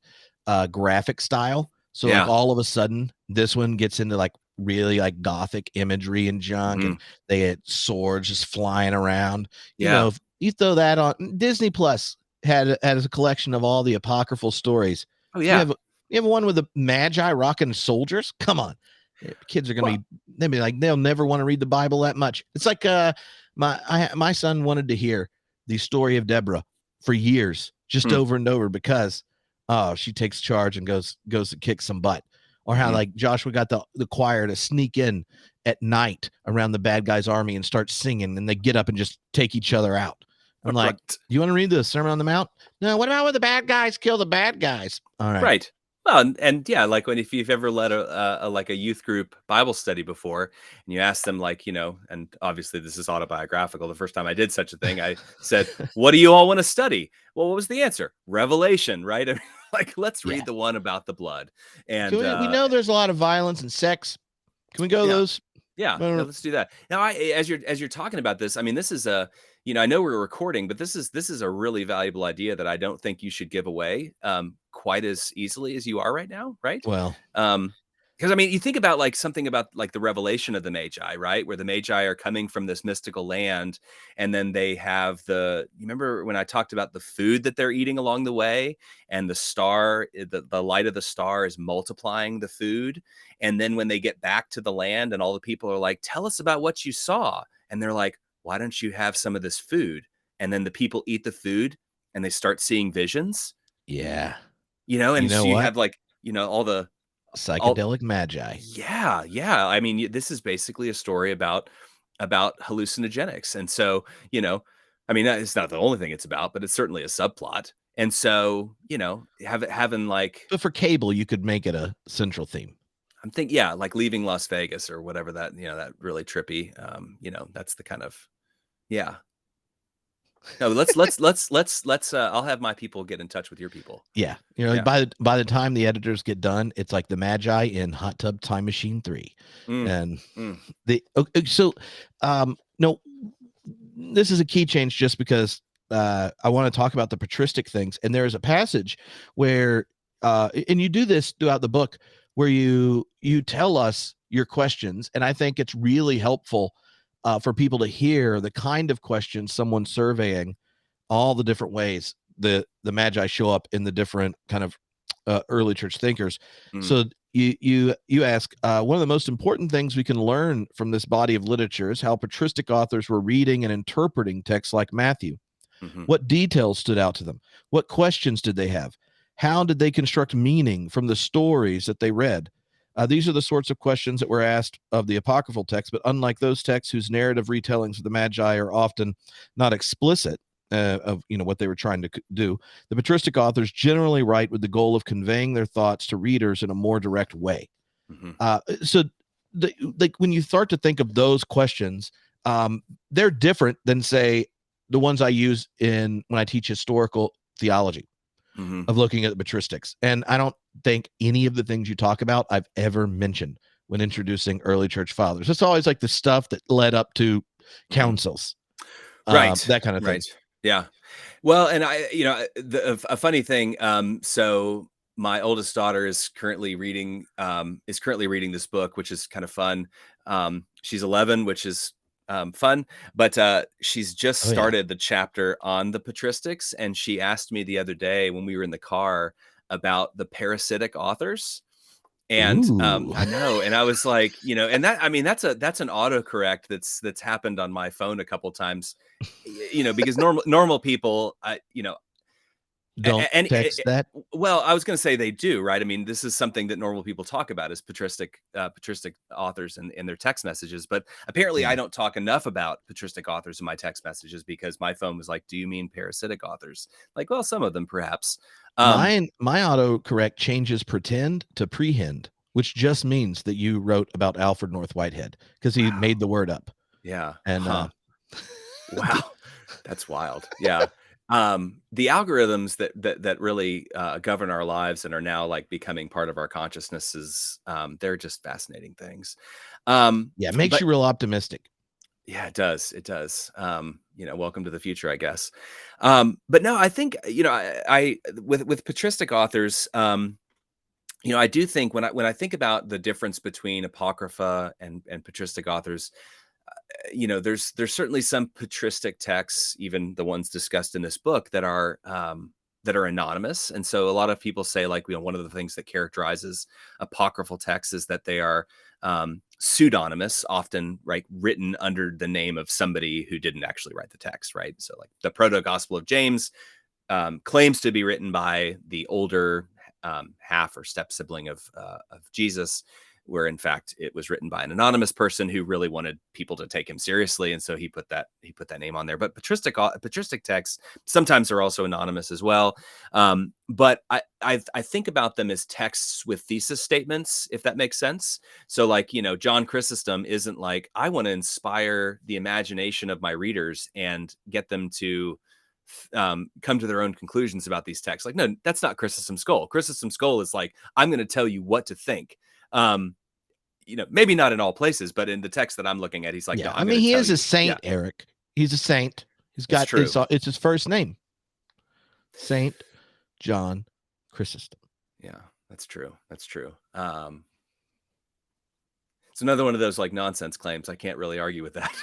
Speaker 1: graphic style. So like all of a sudden, this one gets into like really like gothic imagery and junk, and they had swords just flying around. If you throw that on Disney Plus, had a collection of all the apocryphal stories.
Speaker 2: Oh yeah.
Speaker 1: You have one with the Magi rocking soldiers. Come on. Kids are going to they'll be like, they'll never want to read the Bible that much. It's like my son wanted to hear the story of Deborah for years, just over and over, because she takes charge and goes to kick some butt. Or how like Joshua got the choir to sneak in at night around the bad guy's army and start singing, and they get up and just take each other out. I'm like, do you want to read the Sermon on the Mount? No, what about when the bad guys kill the bad guys? All right.
Speaker 2: Right. Well, and yeah, like if you've ever led a youth group Bible study before, and you ask them and obviously this is autobiographical. The first time I did such a thing, I said, what do you all want to study? Well, what was the answer? Revelation, right? I mean, let's read the one about the blood. And
Speaker 1: we know there's a lot of violence and sex. Can we go to those?
Speaker 2: Yeah, let's do that. Now, as you're talking about this, I mean, this is I know we're recording, but this is a really valuable idea that I don't think you should give away quite as easily as you are right now, right?
Speaker 1: Well,
Speaker 2: because I mean, you think about something about the revelation of the Magi, right? Where the Magi are coming from this mystical land, and then they have you remember when I talked about the food that they're eating along the way, and the star, the light of the star is multiplying the food. And then when they get back to the land and all the people are like, tell us about what you saw. And they're like, why don't you have some of this food? And then the people eat the food and they start seeing visions.
Speaker 1: Yeah.
Speaker 2: And so you have all the
Speaker 1: psychedelic magi.
Speaker 2: Yeah. I mean, this is basically a story about hallucinogenics. And so, I mean, it's not the only thing it's about, but it's certainly a subplot. And so, having like,
Speaker 1: But for cable, you could make it a central theme.
Speaker 2: I'm thinking, yeah, like Leaving Las Vegas or whatever that, that really trippy, that's the kind of, yeah. No, let's I'll have my people get in touch with your people.
Speaker 1: Yeah. Like by the time the editors get done, it's like the Magi in Hot Tub Time Machine 3. And so no, this is a key change just because I want to talk about the patristic things. And there is a passage where and you do this throughout the book where you tell us your questions, and I think it's really helpful for people to hear the kind of questions someone's surveying, all the different ways the Magi show up in the different kind of early church thinkers. So you ask, one of the most important things we can learn from this body of literature is how patristic authors were reading and interpreting texts like Matthew. What details stood out to them? What questions did they have? How did they construct meaning from the stories that they read? These are the sorts of questions that were asked of the apocryphal texts, but unlike those texts whose narrative retellings of the Magi are often not explicit of what they were trying to do, the patristic authors generally write with the goal of conveying their thoughts to readers in a more direct way. So when you start to think of those questions, they're different than, say, the ones I use when I teach historical theology, of looking at the patristics. And I don't think any of the things you talk about I've ever mentioned when introducing early church fathers. It's always like the stuff that led up to councils,
Speaker 2: right?
Speaker 1: That kind of thing.
Speaker 2: Right. Yeah. Well, and a funny thing. So my oldest daughter is currently reading this book, which is kind of fun. She's 11, which is fun, but she's just started the chapter on the patristics, and she asked me the other day when we were in the car about the parasitic authors. And I know, and I was like, and that's an autocorrect that's happened on my phone a couple times, because normal people,
Speaker 1: don't text that.
Speaker 2: Well, I was going to say they do, right? I mean, this is something that normal people talk about as patristic authors in their text messages. But apparently, I don't talk enough about patristic authors in my text messages because my phone was like, "Do you mean parasitic authors?" Like, well, some of them perhaps.
Speaker 1: My autocorrect changes pretend to prehend, which just means that you wrote about Alfred North Whitehead because he made the word up.
Speaker 2: Yeah.
Speaker 1: And
Speaker 2: wow, that's wild. Yeah. The algorithms that really govern our lives and are now like becoming part of our consciousnesses, they're just fascinating things.
Speaker 1: It makes you real optimistic.
Speaker 2: Yeah, it does. It does. Welcome to the future, I guess. But no, I think, I with patristic authors, I do think when I think about the difference between apocrypha and patristic authors, there's certainly some patristic texts, even the ones discussed in this book, that are anonymous. And so a lot of people say, like, one of the things that characterizes apocryphal texts is that they are pseudonymous, often written under the name of somebody who didn't actually write the text, right? So like the Proto-Gospel of James claims to be written by the older half or step sibling of Jesus, where in fact it was written by an anonymous person who really wanted people to take him seriously, and so he put that name on there. But patristic texts sometimes are also anonymous as well. But I think about them as texts with thesis statements, if that makes sense. So like, John Chrysostom isn't like, I want to inspire the imagination of my readers and get them to come to their own conclusions about these texts. Like, no, that's not Chrysostom's goal. Chrysostom's goal is like, I'm going to tell you what to think. Maybe not in all places, but in the text that I'm looking at, he's like, no,
Speaker 1: I mean, he is a saint, Eric. He's a saint. He's got, it's his first name. Saint John Chrysostom.
Speaker 2: Yeah, that's true. That's true. It's another one of those like nonsense claims. I can't really argue with that.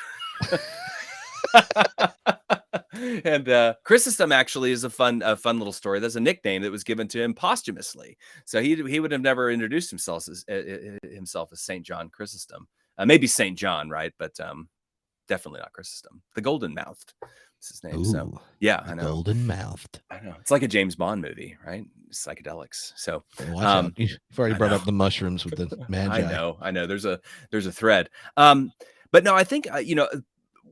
Speaker 2: And Chrysostom actually is a fun little story. There's a nickname that was given to him posthumously, so he would have never introduced himself as Saint John Chrysostom. Maybe Saint John, right? But definitely not Chrysostom. The Golden Mouthed is his name.
Speaker 1: Ooh,
Speaker 2: so yeah, I know.
Speaker 1: Golden Mouthed.
Speaker 2: I know. It's like a James Bond movie, right? Psychedelics. So
Speaker 1: watch out. You've already brought up the mushrooms with the Magi.
Speaker 2: I know. There's a thread. But no, I think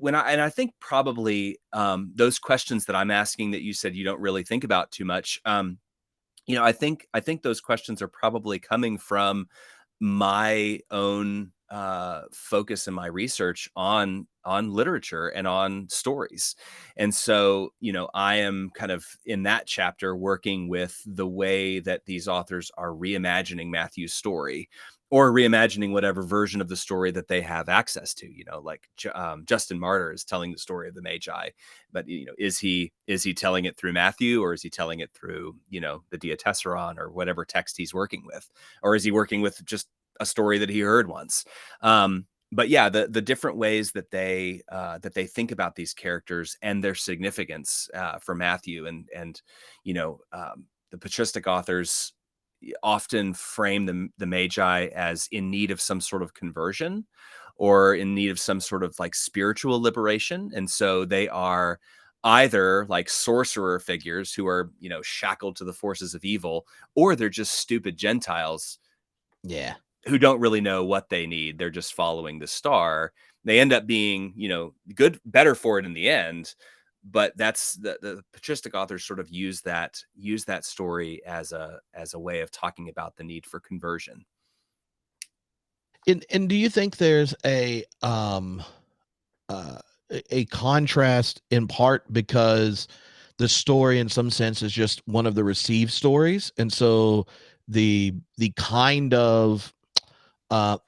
Speaker 2: I think probably those questions that I'm asking that you said you don't really think about too much, I think those questions are probably coming from my own focus in my research on literature and on stories. And so, I am kind of in that chapter working with the way that these authors are reimagining Matthew's story, or reimagining whatever version of the story that they have access to. Like Justin Martyr is telling the story of the Magi, but is he telling it through Matthew, or is he telling it through the Diatessaron or whatever text he's working with, or is he working with just a story that he heard once? But yeah, the different ways that they think about these characters and their significance for Matthew, and the patristic authors often frame the Magi as in need of some sort of conversion, or in need of some sort of like spiritual liberation. And so they are either like sorcerer figures who are, shackled to the forces of evil, or they're just stupid Gentiles
Speaker 1: Yeah.
Speaker 2: who don't really know what they need. They're just following the star. They end up being, better for it in the end. But that's the patristic authors sort of use that story as a way of talking about the need for conversion.
Speaker 1: And do you think there's a contrast, in part because the story in some sense is just one of the received stories, and so the kind of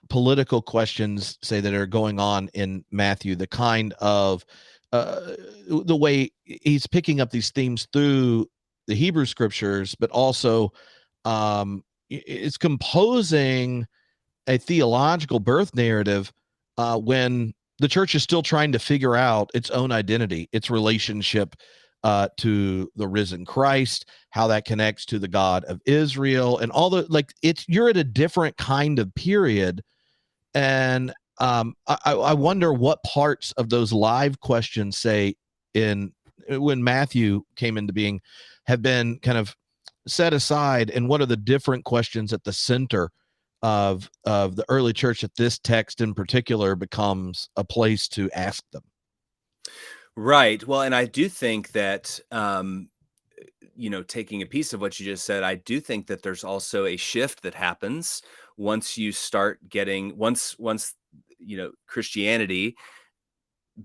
Speaker 1: political questions, say, that are going on in Matthew, the kind of the way he's picking up these themes through the Hebrew scriptures, but also it's composing a theological birth narrative when the church is still trying to figure out its own identity, its relationship to the risen Christ, how that connects to the God of Israel, and all the you're at a different kind of period. And I wonder what parts of those live questions, say, in when Matthew came into being, have been kind of set aside, and what are the different questions at the center of the early church that this text in particular becomes a place to ask them.
Speaker 2: Right. Well, and I do think that, taking a piece of what you just said, I do think that there's also a shift that happens once you start getting, Christianity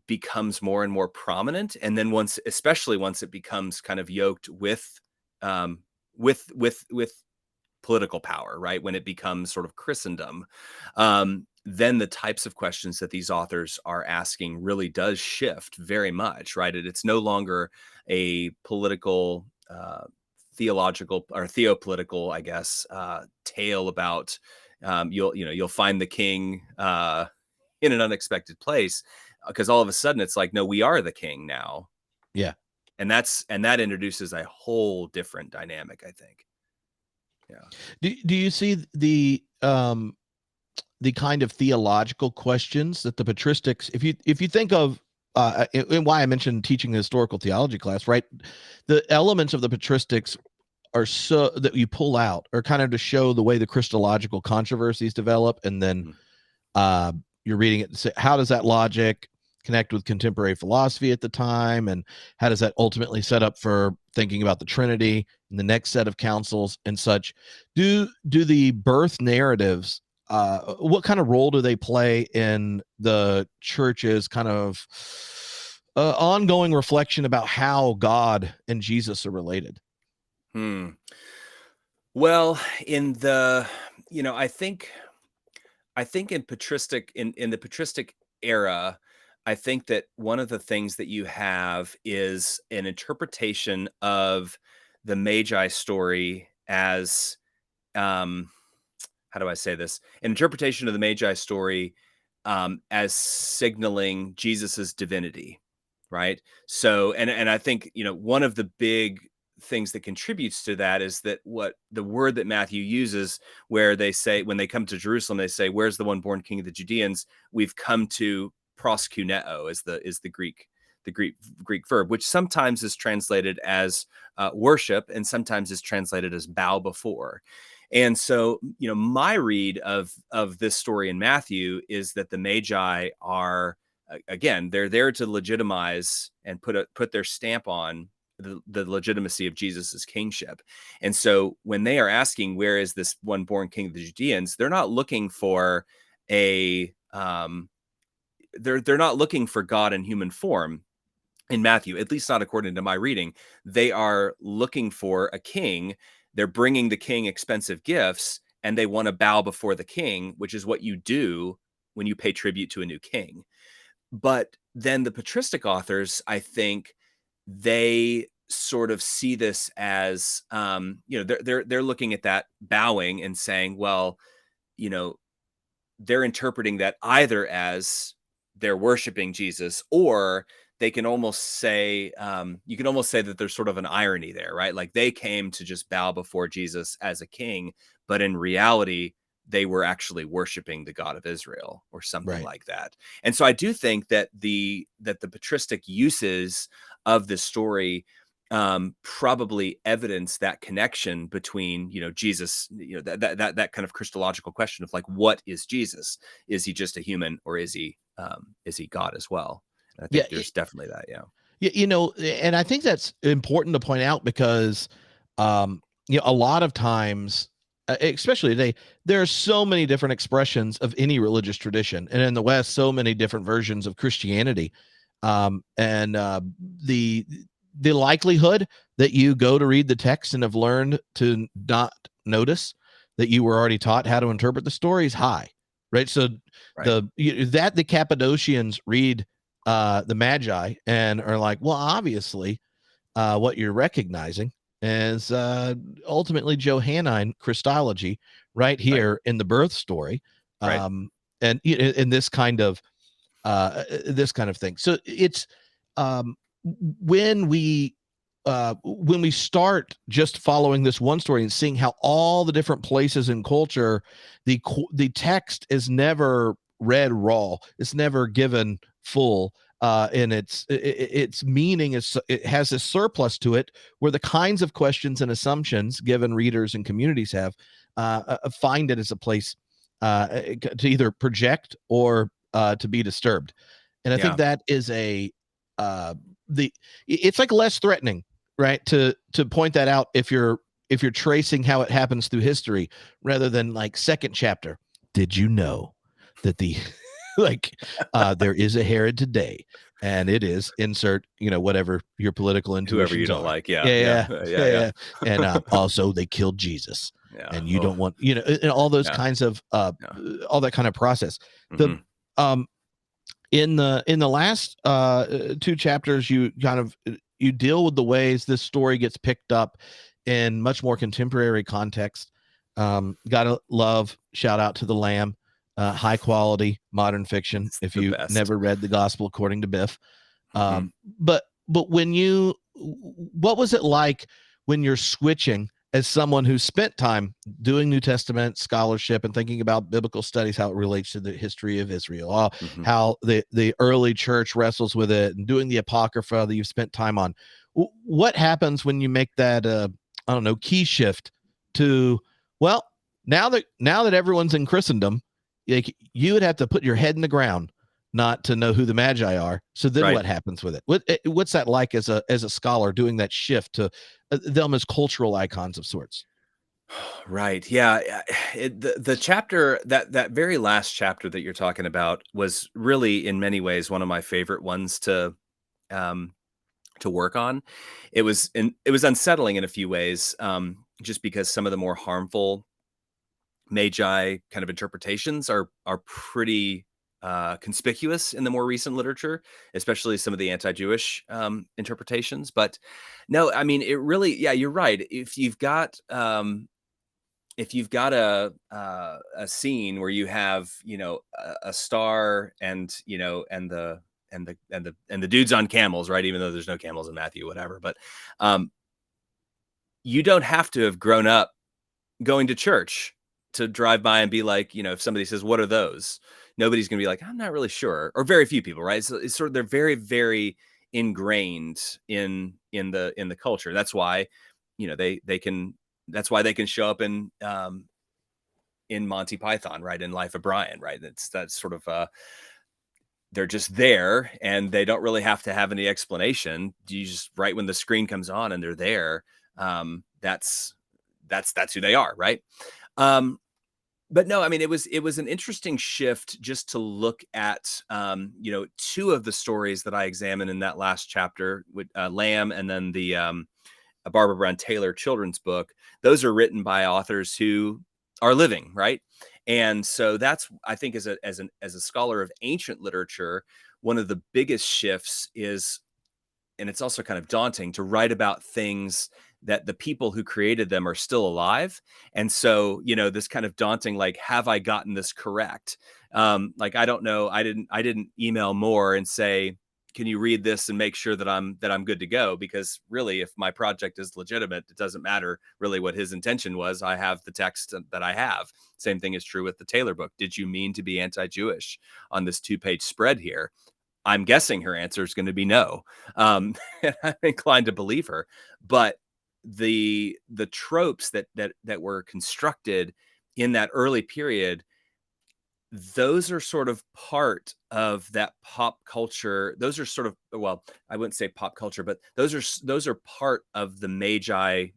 Speaker 2: becomes more and more prominent. And then especially once it becomes kind of yoked with, um, with political power, right? When it becomes sort of Christendom, then the types of questions that these authors are asking really does shift very much, right? It's no longer a political, theological or theopolitical, I guess, tale about you'll find the king in an unexpected place, because all of a sudden it's like, no, we are the king now.
Speaker 1: Yeah.
Speaker 2: And that introduces a whole different dynamic, I think. Yeah.
Speaker 1: Do you see the kind of theological questions that the patristics, if you think of and why I mentioned teaching the historical theology class, right? The elements of the patristics are so that you pull out are kind of to show the way the Christological controversies develop, and then you're reading it and say, how does that logic connect with contemporary philosophy at the time, and how does that ultimately set up for thinking about the Trinity and the next set of councils and such? Do the birth narratives, what kind of role do they play in the church's kind of ongoing reflection about how God and Jesus are related?
Speaker 2: Well, in the, I think in patristic, in the patristic era, I think that one of the things that you have is an interpretation of the Magi story as, um, how do I say this? An interpretation of the Magi story as signaling Jesus's divinity, right? So, and I think, one of the big things that contributes to that is that what the word that Matthew uses, where they say, when they come to Jerusalem, they say, "Where's the one born King of the Judeans?" We've come to proskuneo, is the Greek verb, which sometimes is translated as worship, and sometimes is translated as bow before. And so, my read of this story in Matthew is that the Magi are again, they're there to legitimize and put their stamp on the legitimacy of Jesus's kingship. And so when they are asking, where is this one born king of the Judeans, they're not looking for a they're not looking for God in human form in Matthew, at least not according to my reading. They are looking for a king. They're bringing the king expensive gifts, and they want to bow before the king, which is what you do when you pay tribute to a new king. But then the patristic authors, I think, they sort of see this as, they're looking at that bowing and saying, well, they're interpreting that either as they're worshiping Jesus, or they can almost say, you can almost say that there's sort of an irony there, right? Like they came to just bow before Jesus as a king, but in reality, they were actually worshiping the God of Israel or something like that. And so I do think that the patristic uses of this story probably evidence that connection between, Jesus, that kind of Christological question of like, what is Jesus? Is he just a human, or is he God as well? And I think there's definitely that. Yeah.
Speaker 1: And I think that's important to point out because, a lot of times, especially today, there are so many different expressions of any religious tradition, and in the West, so many different versions of Christianity. And the likelihood that you go to read the text and have learned to not notice that you were already taught how to interpret the story is high, right? So the Cappadocians read the Magi and are like, well, obviously, what you're recognizing is ultimately Johannine Christology right here in the birth story, and in this kind of thing. So it's when we start just following this one story and seeing how all the different places in culture, the text is never read raw, it's never given full, and its meaning it has a surplus to it, where the kinds of questions and assumptions given readers and communities have find it as a place to either project or to be disturbed. And I think that is it's like less threatening, right, to point that out if you're tracing how it happens through history, rather than like second chapter. Did you know that the there is a Herod today, and it is insert whatever your political intuitions
Speaker 2: whoever you don't
Speaker 1: are.
Speaker 2: like.
Speaker 1: Yeah. And also they killed Jesus, and you don't want and all those kinds of all that kind of process. The in the last two chapters, you deal with the ways this story gets picked up in much more contemporary context. Gotta love, shout out to the Lamb, high quality modern fiction.
Speaker 2: It's
Speaker 1: if
Speaker 2: the
Speaker 1: you
Speaker 2: best.
Speaker 1: never read the Gospel according to Biff, but what was it like when you're switching, as someone who spent time doing New Testament scholarship and thinking about biblical studies, how it relates to the history of Israel, how the early church wrestles with it, and doing the apocrypha that you've spent time on? What happens when you make that key shift to, well, now that everyone's in Christendom, you would have to put your head in the ground not to know who the Magi are. So then what happens with it? What's that like as a scholar doing that shift to them as cultural icons of sorts?
Speaker 2: Right. Yeah. The chapter, that very last chapter that you're talking about, was really in many ways one of my favorite ones to work on. It was unsettling in a few ways, just because some of the more harmful Magi kind of interpretations are pretty conspicuous in the more recent literature, especially some of the anti-Jewish interpretations. But no, I mean, it really, you're right. If you've got a scene where you have a star and the dudes on camels, right? Even though there's no camels in Matthew, whatever. But you don't have to have grown up going to church to drive by and be like, if somebody says, "What are those?" Nobody's going to be like, "I'm not really sure," or very few people, right? So it's sort of, they're very, very ingrained in the culture. That's why, they can. That's why they can show up in Monty Python, right? In Life of Brian, right? That's sort of they're just there, and they don't really have to have any explanation. You just right when the screen comes on and they're there. That's who they are, right? But no, I mean, it was an interesting shift just to look at, two of the stories that I examined in that last chapter with Lamb, and then the Barbara Brown Taylor children's book. Those are written by authors who are living, right? And so that's, I think, as a scholar of ancient literature, one of the biggest shifts is, and it's also kind of daunting to write about things that the people who created them are still alive. And so, this kind of daunting, like, have I gotten this correct? Like, I don't know. I didn't email Moore and say, can you read this and make sure that I'm good to go? Because really, if my project is legitimate, it doesn't matter really what his intention was. I have the text that I have. Same thing is true with the Taylor book. Did you mean to be anti-Jewish on this 2-page spread here? I'm guessing her answer is going to be no. And I'm inclined to believe her. But the tropes that were constructed in that early period, those are sort of part of that pop culture. Those are sort of, well, I wouldn't say pop culture, but those are part of the Magi.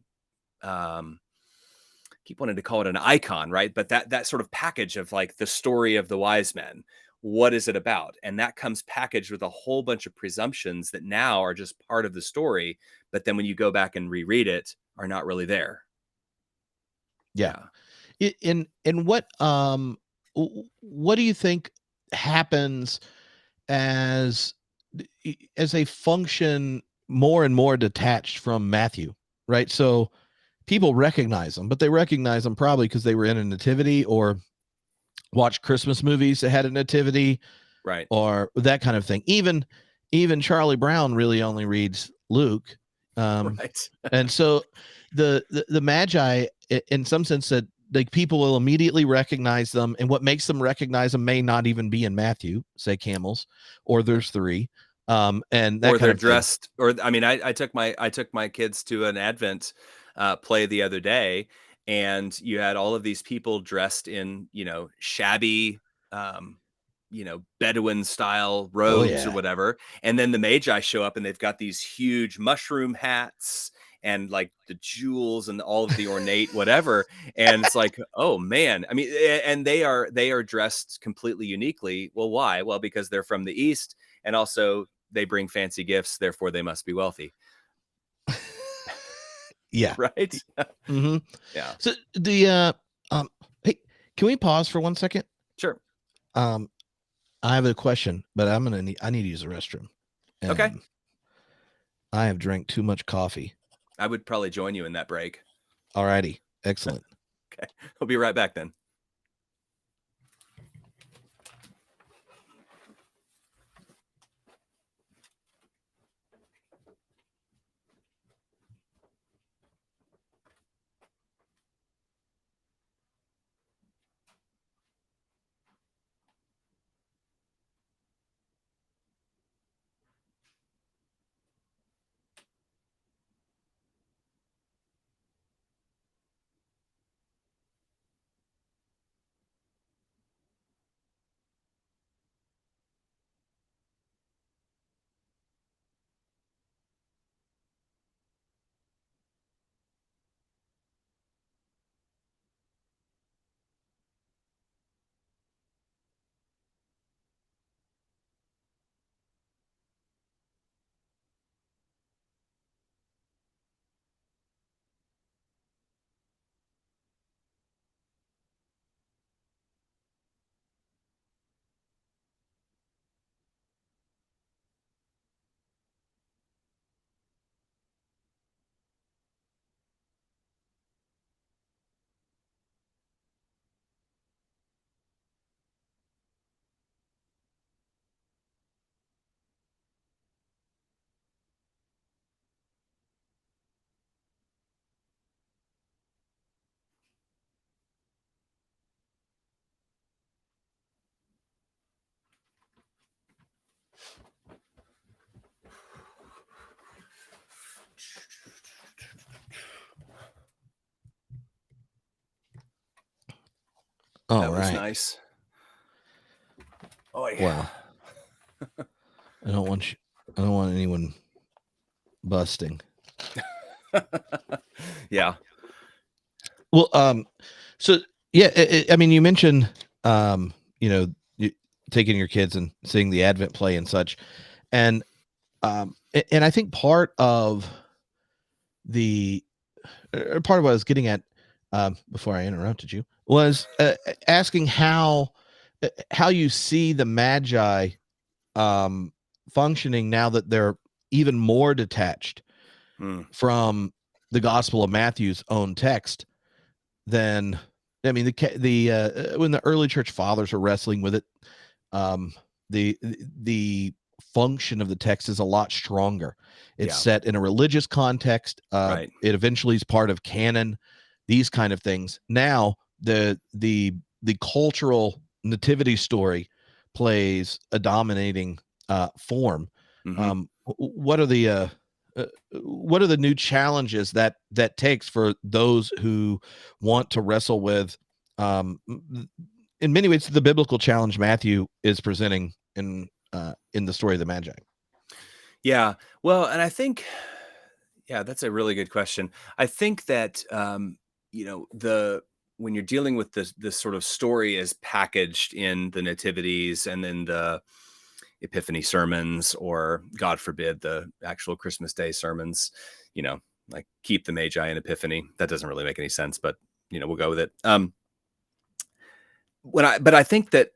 Speaker 2: Keep wanting to call it an icon, right? But that sort of package of, like, the story of the wise men. What is it about? And that comes packaged with a whole bunch of presumptions that now are just part of the story, but then when you go back and reread it, are not really there.
Speaker 1: Yeah.
Speaker 2: Yeah.
Speaker 1: In what do you think happens as a function more and more detached from Matthew, right? So people recognize them, but they recognize them probably because they were in a nativity or watched Christmas movies that had a nativity
Speaker 2: Right.
Speaker 1: or that kind of thing. Even Charlie Brown really only reads Luke.
Speaker 2: Right.
Speaker 1: And so the Magi, in some sense, that, like, people will immediately recognize them, and what makes them recognize them may not even be in Matthew, say camels, or there's three, and that
Speaker 2: Or
Speaker 1: kind
Speaker 2: they're
Speaker 1: of thing.
Speaker 2: dressed, or I mean, I took my kids to an Advent play the other day, and you had all of these people dressed in, shabby, um, Bedouin style
Speaker 1: Oh
Speaker 2: robes or
Speaker 1: yeah.
Speaker 2: whatever. And then the Magi show up and they've got these huge mushroom hats and, like, the jewels and all of the ornate whatever. And it's like, oh man. I mean, and they are dressed completely uniquely. Well, why? Well, because they're from the East, and also they bring fancy gifts, therefore they must be wealthy.
Speaker 1: Yeah.
Speaker 2: Right?
Speaker 1: Hmm.
Speaker 2: Yeah.
Speaker 1: So um, hey, can we pause for 1 second?
Speaker 2: Sure.
Speaker 1: Um, I have a question, but I need to use the restroom.
Speaker 2: Okay.
Speaker 1: I have drank too much coffee.
Speaker 2: I would probably join you in that break.
Speaker 1: Alrighty. Excellent.
Speaker 2: Okay. We'll be right back then.
Speaker 1: All
Speaker 2: That was
Speaker 1: right.
Speaker 2: nice. Oh, yeah.
Speaker 1: Well, I don't want anyone busting.
Speaker 2: Yeah.
Speaker 1: Well, so yeah, I mean, you mentioned, you know, taking your kids and seeing the Advent play and such, and I think part of what I was getting at, before I interrupted you, was asking how you see the Magi functioning now that they're even more detached from the Gospel of Matthew's own text than, I mean, when the early church fathers are wrestling with it, um, the function of the text is a lot stronger. It's set in a religious context.
Speaker 2: Right.
Speaker 1: It eventually is part of canon, these kind of things. Now the cultural nativity story plays a dominating form. What are the new challenges that takes for those who want to wrestle with, in many ways, the biblical challenge Matthew is presenting in the story of the Magi?
Speaker 2: Yeah. Well, and I think, yeah, that's a really good question. I think that, when you're dealing with this sort of story as packaged in the nativities and then the Epiphany sermons, or God forbid, the actual Christmas Day sermons, like keep the Magi in Epiphany. That doesn't really make any sense, but we'll go with it. I think that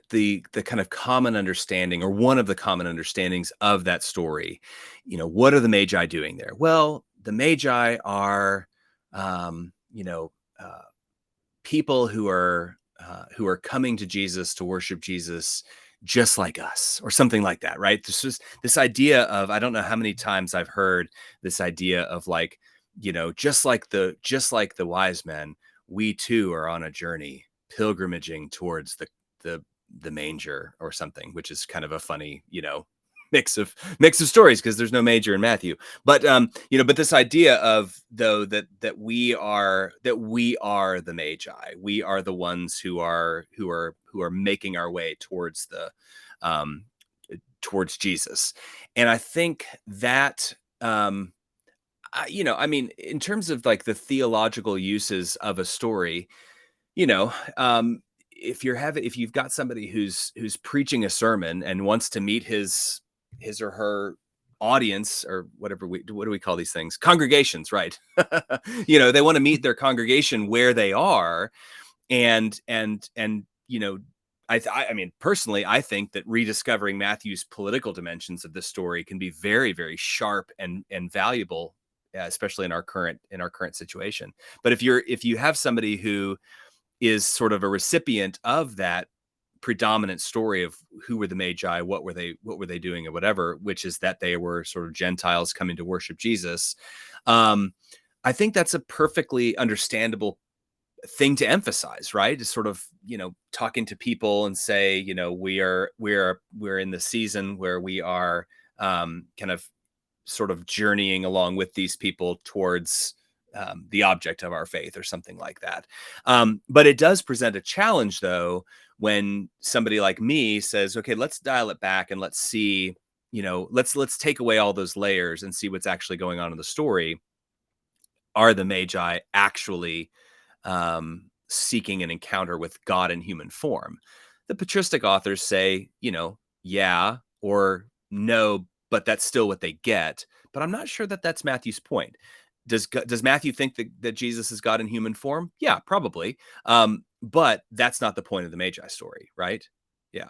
Speaker 2: the kind of common understanding, or one of the common understandings of that story, what are the Magi doing there? Well, the Magi are, um, you know, uh, people who are coming to Jesus to worship Jesus just like us, or something like that, right? This idea of, I don't know how many times I've heard this idea of, like, just like the wise men, we too are on a journey pilgrimaging towards the manger, or something, which is kind of a funny, mix of stories, because there's no manger in Matthew. But but this idea of, though, that we are the Magi. We are the ones who are making our way towards towards Jesus. And I think that, I mean, in terms of, like, the theological uses of a story, you know, um, if you've got somebody who's preaching a sermon and wants to meet his or her audience, or whatever, what do we call these things? Congregations, right? They want to meet their congregation where they are, and I mean, personally, I think that rediscovering Matthew's political dimensions of this story can be very, very sharp and valuable, especially in our current situation. But if you have somebody who is sort of a recipient of that predominant story of who were the Magi, what were they doing, or whatever, which is that they were sort of Gentiles coming to worship Jesus, I think that's a perfectly understandable thing to emphasize, right? Is sort of, talking to people and say, we're in the season where we are, kind of sort of journeying along with these people towards, the object of our faith, or something like that. But it does present a challenge, though, when somebody like me says, okay, let's dial it back and let's see, let's take away all those layers and see what's actually going on in the story. Are the Magi actually, seeking an encounter with God in human form? The patristic authors say, yeah, or no, but that's still what they get. But I'm not sure that that's Matthew's point. Does Matthew think that Jesus is God in human form? Yeah, probably. But that's not the point of the Magi story, right? Yeah.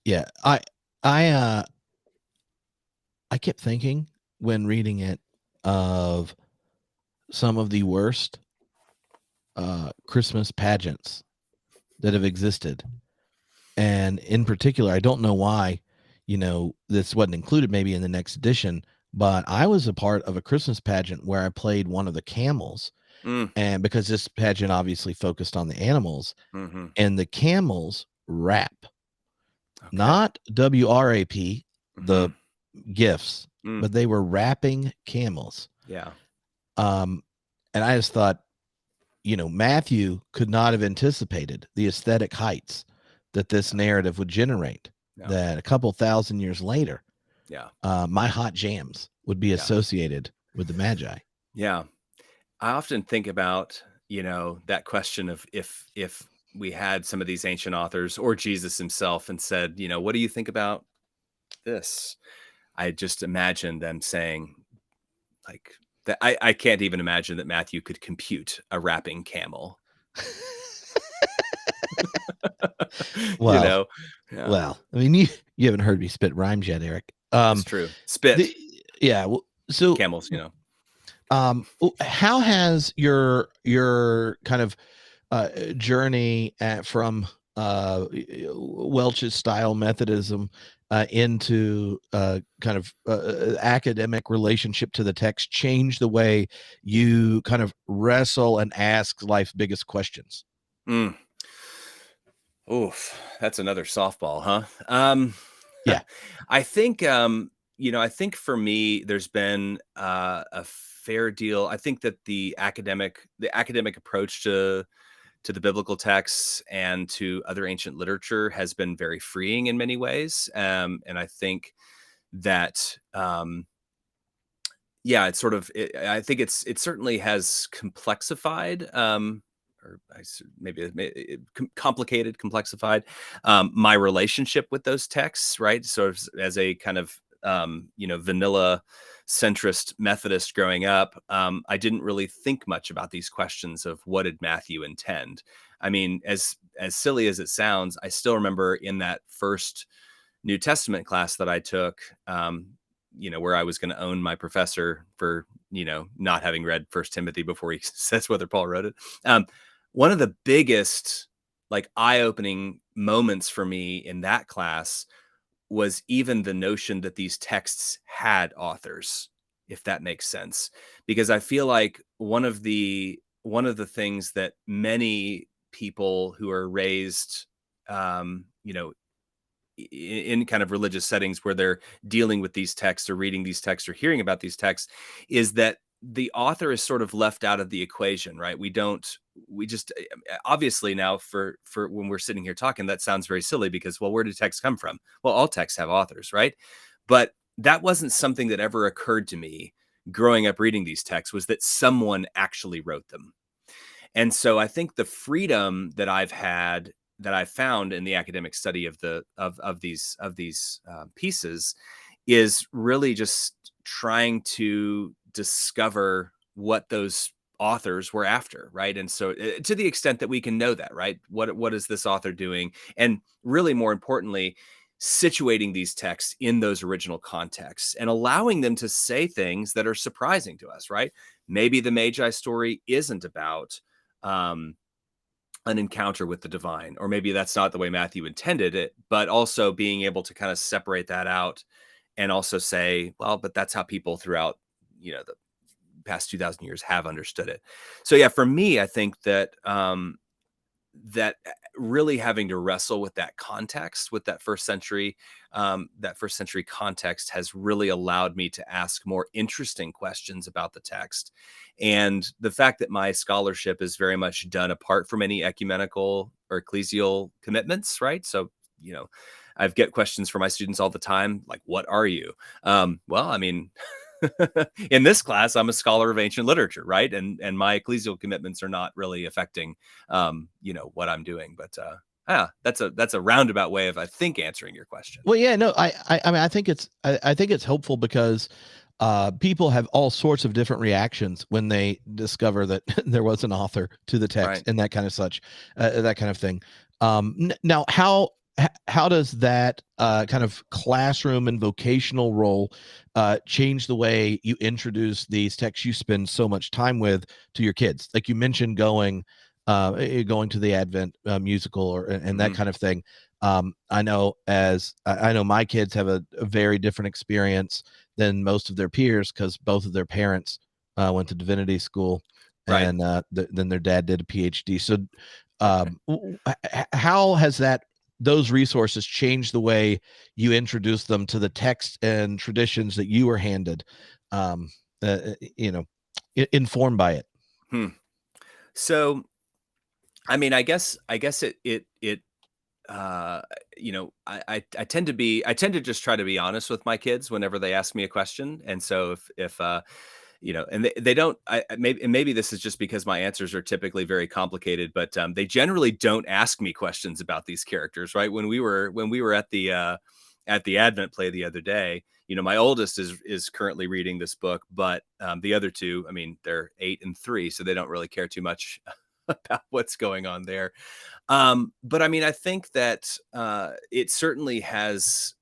Speaker 1: Yeah, I uh I kept thinking when reading it of some of the worst Christmas pageants that have existed. And in particular, I don't know why, this wasn't included maybe in the next edition, but I was a part of a Christmas pageant where I played one of the camels.
Speaker 2: Mm,
Speaker 1: And because this pageant obviously focused on the animals,
Speaker 2: hmm.
Speaker 1: and the camels rap,
Speaker 2: Okay.
Speaker 1: not WRAP,
Speaker 2: Hmm.
Speaker 1: the gifts,
Speaker 2: Mm,
Speaker 1: but they were rapping camels.
Speaker 2: yeah.
Speaker 1: Um, and I just thought, Matthew could not have anticipated the aesthetic heights that this narrative would generate.
Speaker 2: Yeah.
Speaker 1: that a couple thousand years later,
Speaker 2: Yeah.
Speaker 1: my hot jams would be associated with the Magi.
Speaker 2: Yeah. I often think about, that question of if we had some of these ancient authors or Jesus himself and said, what do you think about this? I just imagine them saying, like, that I can't even imagine that Matthew could compute a rapping camel.
Speaker 1: Well,
Speaker 2: Yeah,
Speaker 1: well, I mean, you haven't heard me spit rhymes yet, Eric.
Speaker 2: it's true. Spit
Speaker 1: The, yeah. So,
Speaker 2: camels,
Speaker 1: how has your kind of journey from Welch's style Methodism into kind of academic relationship to the text change the way you kind of wrestle and ask life's biggest questions?
Speaker 2: Mm. Oof, that's another softball, huh?
Speaker 1: Yeah.
Speaker 2: I think for me, there's been a fair deal. I think that the academic approach to the biblical texts and to other ancient literature has been very freeing in many ways. And I think that, yeah, I think it certainly has complexified, or maybe complicated, complexified my relationship with those texts, right? So as a kind of, vanilla centrist Methodist growing up, I didn't really think much about these questions of what did Matthew intend. I mean, as silly as it sounds, I still remember in that first New Testament class that I took, where I was going to own my professor for, not having read First Timothy before he says whether Paul wrote it. One of the biggest, like, eye-opening moments for me in that class was even the notion that these texts had authors, if that makes sense. Because I feel like one of the things that many people who are raised, in kind of religious settings where they're dealing with these texts or reading these texts or hearing about these texts, is that the author is sort of left out of the equation, right? We just obviously now for when we're sitting here talking, that sounds very silly because, well, where do texts come from? Well, all texts have authors, right? But that wasn't something that ever occurred to me growing up reading these texts, was that someone actually wrote them. And so I think the freedom that I've found in the academic study of these pieces is really just trying to discover what those authors were after, right? And so, to the extent that we can know that, right? What is this author doing? And really, more importantly, situating these texts in those original contexts and allowing them to say things that are surprising to us, right? Maybe the Magi story isn't about um, an encounter with the divine, or maybe that's not the way Matthew intended it, but also being able to kind of separate that out and also say, well, but that's how people throughout, the past 2000 years have understood it. So yeah, for me, I think that really having to wrestle with that context, with that first century context, has really allowed me to ask more interesting questions about the text. And the fact that my scholarship is very much done apart from any ecumenical or ecclesial commitments, right? So, I've get questions from my students all the time, like, what are you? Well, I mean, in this class, I'm a scholar of ancient literature, right? And my ecclesial commitments are not really affecting, what I'm doing. But that's a roundabout way of, I think, answering your question.
Speaker 1: Well, yeah, no, I mean, I think it's helpful because people have all sorts of different reactions when they discover that there was an author to the text
Speaker 2: Right.
Speaker 1: and that kind of thing. Now, how does that kind of classroom and vocational role change the way you introduce these texts you spend so much time with to your kids? Like you mentioned, going to the Advent musical and that
Speaker 2: Hmm.
Speaker 1: kind of thing. I know my kids have a very different experience than most of their peers because both of their parents went to divinity school,
Speaker 2: Right.
Speaker 1: and then their dad did a PhD. So, how has those resources changed the way you introduce them to the text and traditions that you were handed, um, uh, you know, informed by it?
Speaker 2: Hmm. So, I mean, I guess it you know, I tend to just try to be honest with my kids whenever they ask me a question. And so if you know, and they don't, maybe this is just because my answers are typically very complicated, but they generally don't ask me questions about these characters, right? When we were at the Advent play the other day, you know, my oldest is currently reading this book, but the other two, I mean, they're 8 and 3, so they don't really care too much about what's going on there. But I mean, I think that it certainly has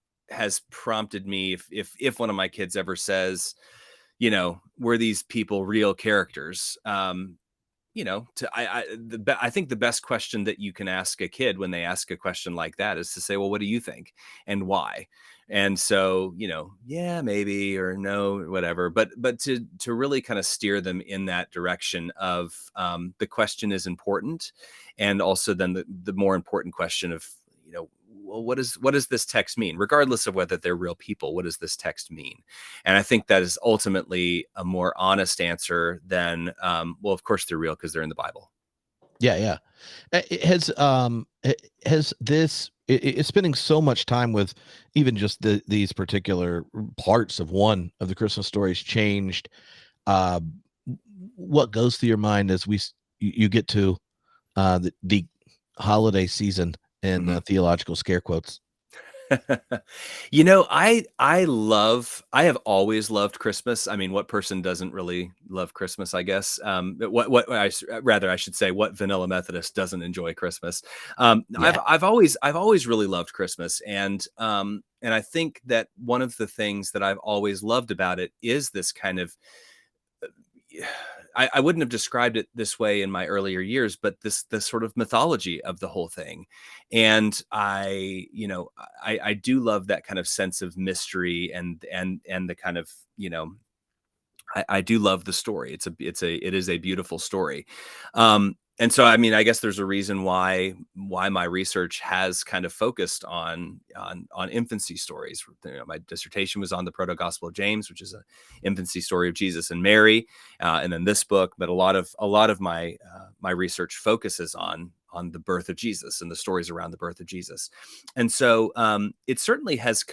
Speaker 2: prompted me, if one of my kids ever says, you know, were these people real characters? You know, I think the best question that you can ask a kid when they ask a question like that is to say, well, what do you think and why? And so, you know, yeah, maybe, or no, whatever, but to really kind of steer them in that direction of the question is important, and also then the more important question of, you know, well, what does this text mean, regardless of whether they're real people? What does this text mean? And I think that is ultimately a more honest answer than, well, of course they're real because they're in the Bible.
Speaker 1: Yeah, yeah. Has this it's spending so much time with even just these particular parts of one of the Christmas stories changed uh, what goes through your mind as you get to the holiday season in
Speaker 2: Mhm.
Speaker 1: theological scare quotes?
Speaker 2: You know, I have always loved Christmas. I mean, what person doesn't really love Christmas, I guess? But rather, I should say, what vanilla Methodist doesn't enjoy Christmas?
Speaker 1: Yeah,
Speaker 2: I've always really loved Christmas, and I think that one of the things that I've always loved about it is this kind of, I wouldn't have described it this way in my earlier years, but this sort of mythology of the whole thing. And you know, I do love that kind of sense of mystery, and the kind of, you know, I do love the story. It is a beautiful story. And so, I mean, I guess there's a reason why my research has kind of focused on infancy stories. You know, my dissertation was on the Proto Gospel of James, which is an infancy story of Jesus and Mary, and then this book. But a lot of my research focuses on the birth of Jesus and the stories around the birth of Jesus. And so it certainly has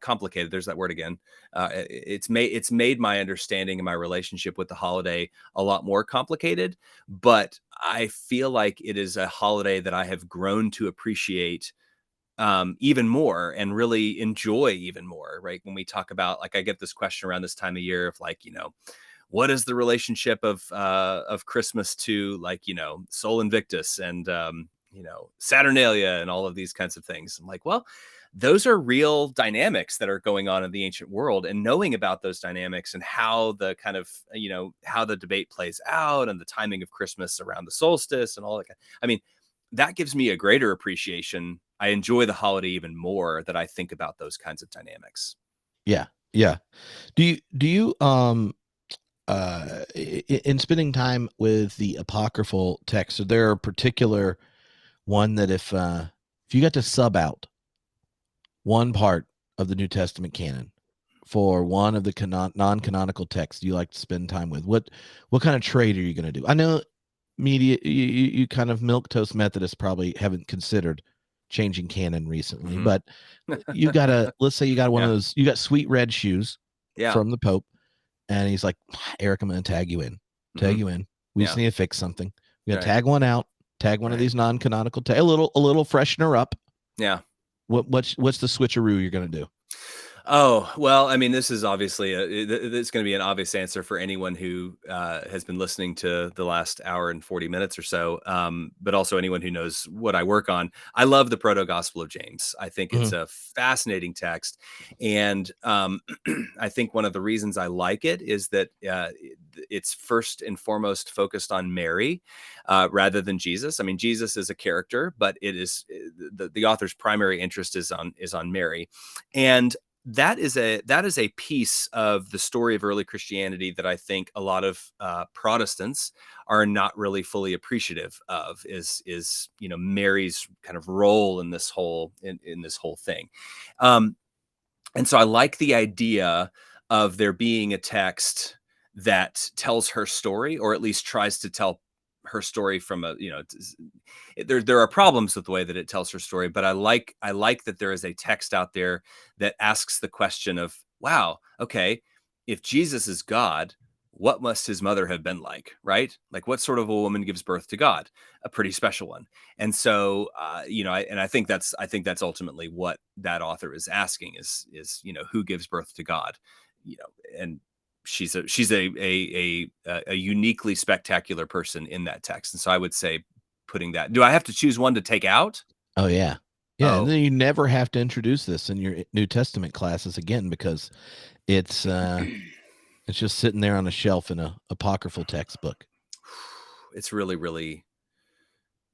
Speaker 2: complicated. There's that word again. It's made my understanding and my relationship with the holiday a lot more complicated, but I feel like it is a holiday that I have grown to appreciate even more and really enjoy even more. Right? When we talk about, like, I get this question around this time of year of, like, you know, what is the relationship of Christmas to, like, you know, Sol Invictus and you know, Saturnalia and all of these kinds of things. I'm like, well, those are real dynamics that are going on in the ancient world, and knowing about those dynamics and how the kind of, you know, how the debate plays out and the timing of Christmas around the solstice and all that. I mean, that gives me a greater appreciation. I enjoy the holiday even more that I think about those kinds of dynamics.
Speaker 1: yeah, yeah. In spending time with the apocryphal texts, are there a particular one that if you got to sub out one part of the New Testament canon for one of the non-canonical texts you like to spend time with, what kind of trade are you going to do? I know you kind of milk toast Methodists probably haven't considered changing canon recently,
Speaker 2: Hmm.
Speaker 1: but you got a let's say you got one of
Speaker 2: Yeah.
Speaker 1: those, you got sweet red shoes
Speaker 2: Yeah.
Speaker 1: from the Pope, and he's like, Eric, I'm going to tag you in. Tag
Speaker 2: Hmm.
Speaker 1: you in. We just
Speaker 2: Yeah.
Speaker 1: need to fix something. We're going to
Speaker 2: Right.
Speaker 1: tag one out, tag one of
Speaker 2: Right.
Speaker 1: these non-canonical, a little freshener up.
Speaker 2: Yeah.
Speaker 1: What's the switcheroo you're going to do?
Speaker 2: Oh, well, I mean, this is obviously it's going to be an obvious answer for anyone who has been listening to the last hour and 40 minutes or so, but also anyone who knows what I work on. I love the Proto Gospel of James. I think it's
Speaker 1: Mhm.
Speaker 2: a fascinating text. And I think one of the reasons I like it is that it's first and foremost focused on Mary rather than Jesus. I mean, Jesus is a character, but it is the author's primary interest is on Mary. And that is a piece of the story of early Christianity that I think a lot of Protestants are not really fully appreciative of, is, you know, Mary's kind of role in this whole thing. Um, and so I like the idea of there being a text that tells her story, or at least tries to tell her story from a, there are problems with the way that it tells her story, but I like that there is a text out there that asks the question of, wow, okay, if Jesus is God, what must his mother have been like, right? Like, what sort of a woman gives birth to God? A pretty special one. And so, I think that's ultimately what that author is asking is, who gives birth to God, and she's a uniquely spectacular person in that text. And so I would say putting that, do I have to choose one to take out?
Speaker 1: Oh yeah. Yeah, and
Speaker 2: Oh,
Speaker 1: then you never have to introduce this in your New Testament classes again because it's just sitting there on a shelf in a apocryphal textbook.
Speaker 2: it's really, really,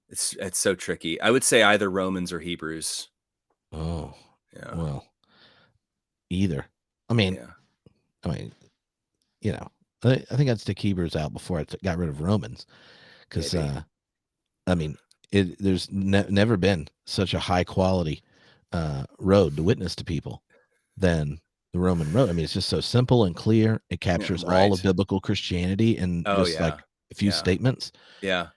Speaker 2: it's so tricky. I would say either Romans or Hebrews.
Speaker 1: Oh,
Speaker 2: Yeah.
Speaker 1: well, either. I mean,
Speaker 2: Yeah.
Speaker 1: I mean, I think I'd stick Hebrews out before I got rid of Romans because,
Speaker 2: Maybe.
Speaker 1: I mean, there's never been such a high quality road to witness to people than the Roman road. I mean, it's just so simple and clear. It
Speaker 2: Yeah.
Speaker 1: captures all of
Speaker 2: Right.
Speaker 1: biblical Christianity in
Speaker 2: Oh,
Speaker 1: just
Speaker 2: yeah.
Speaker 1: like a few
Speaker 2: Yeah.
Speaker 1: statements.
Speaker 2: Yeah.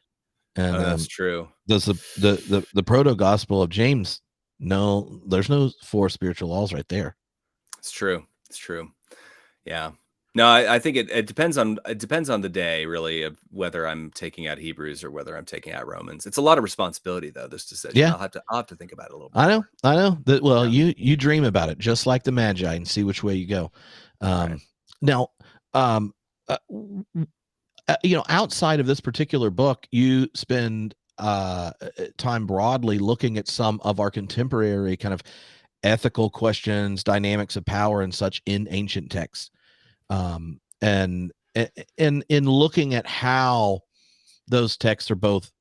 Speaker 1: And
Speaker 2: Oh, that's true.
Speaker 1: does the proto gospel of James? No, there's no 4 spiritual laws right there.
Speaker 2: It's true. It's true. Yeah. No, I think it depends on the day, really, of whether I'm taking out Hebrews or whether I'm taking out Romans. It's a lot of responsibility, though, this decision.
Speaker 1: Yeah,
Speaker 2: I'll have to think about it a little bit
Speaker 1: I know,
Speaker 2: more.
Speaker 1: I know that. Well,
Speaker 2: Yeah.
Speaker 1: you dream about it just like the Magi and see which way you go.
Speaker 2: All right.
Speaker 1: Now, um, outside of this particular book, you spend time broadly looking at some of our contemporary kind of ethical questions, dynamics of power, and such in ancient texts. And in looking at how those texts are both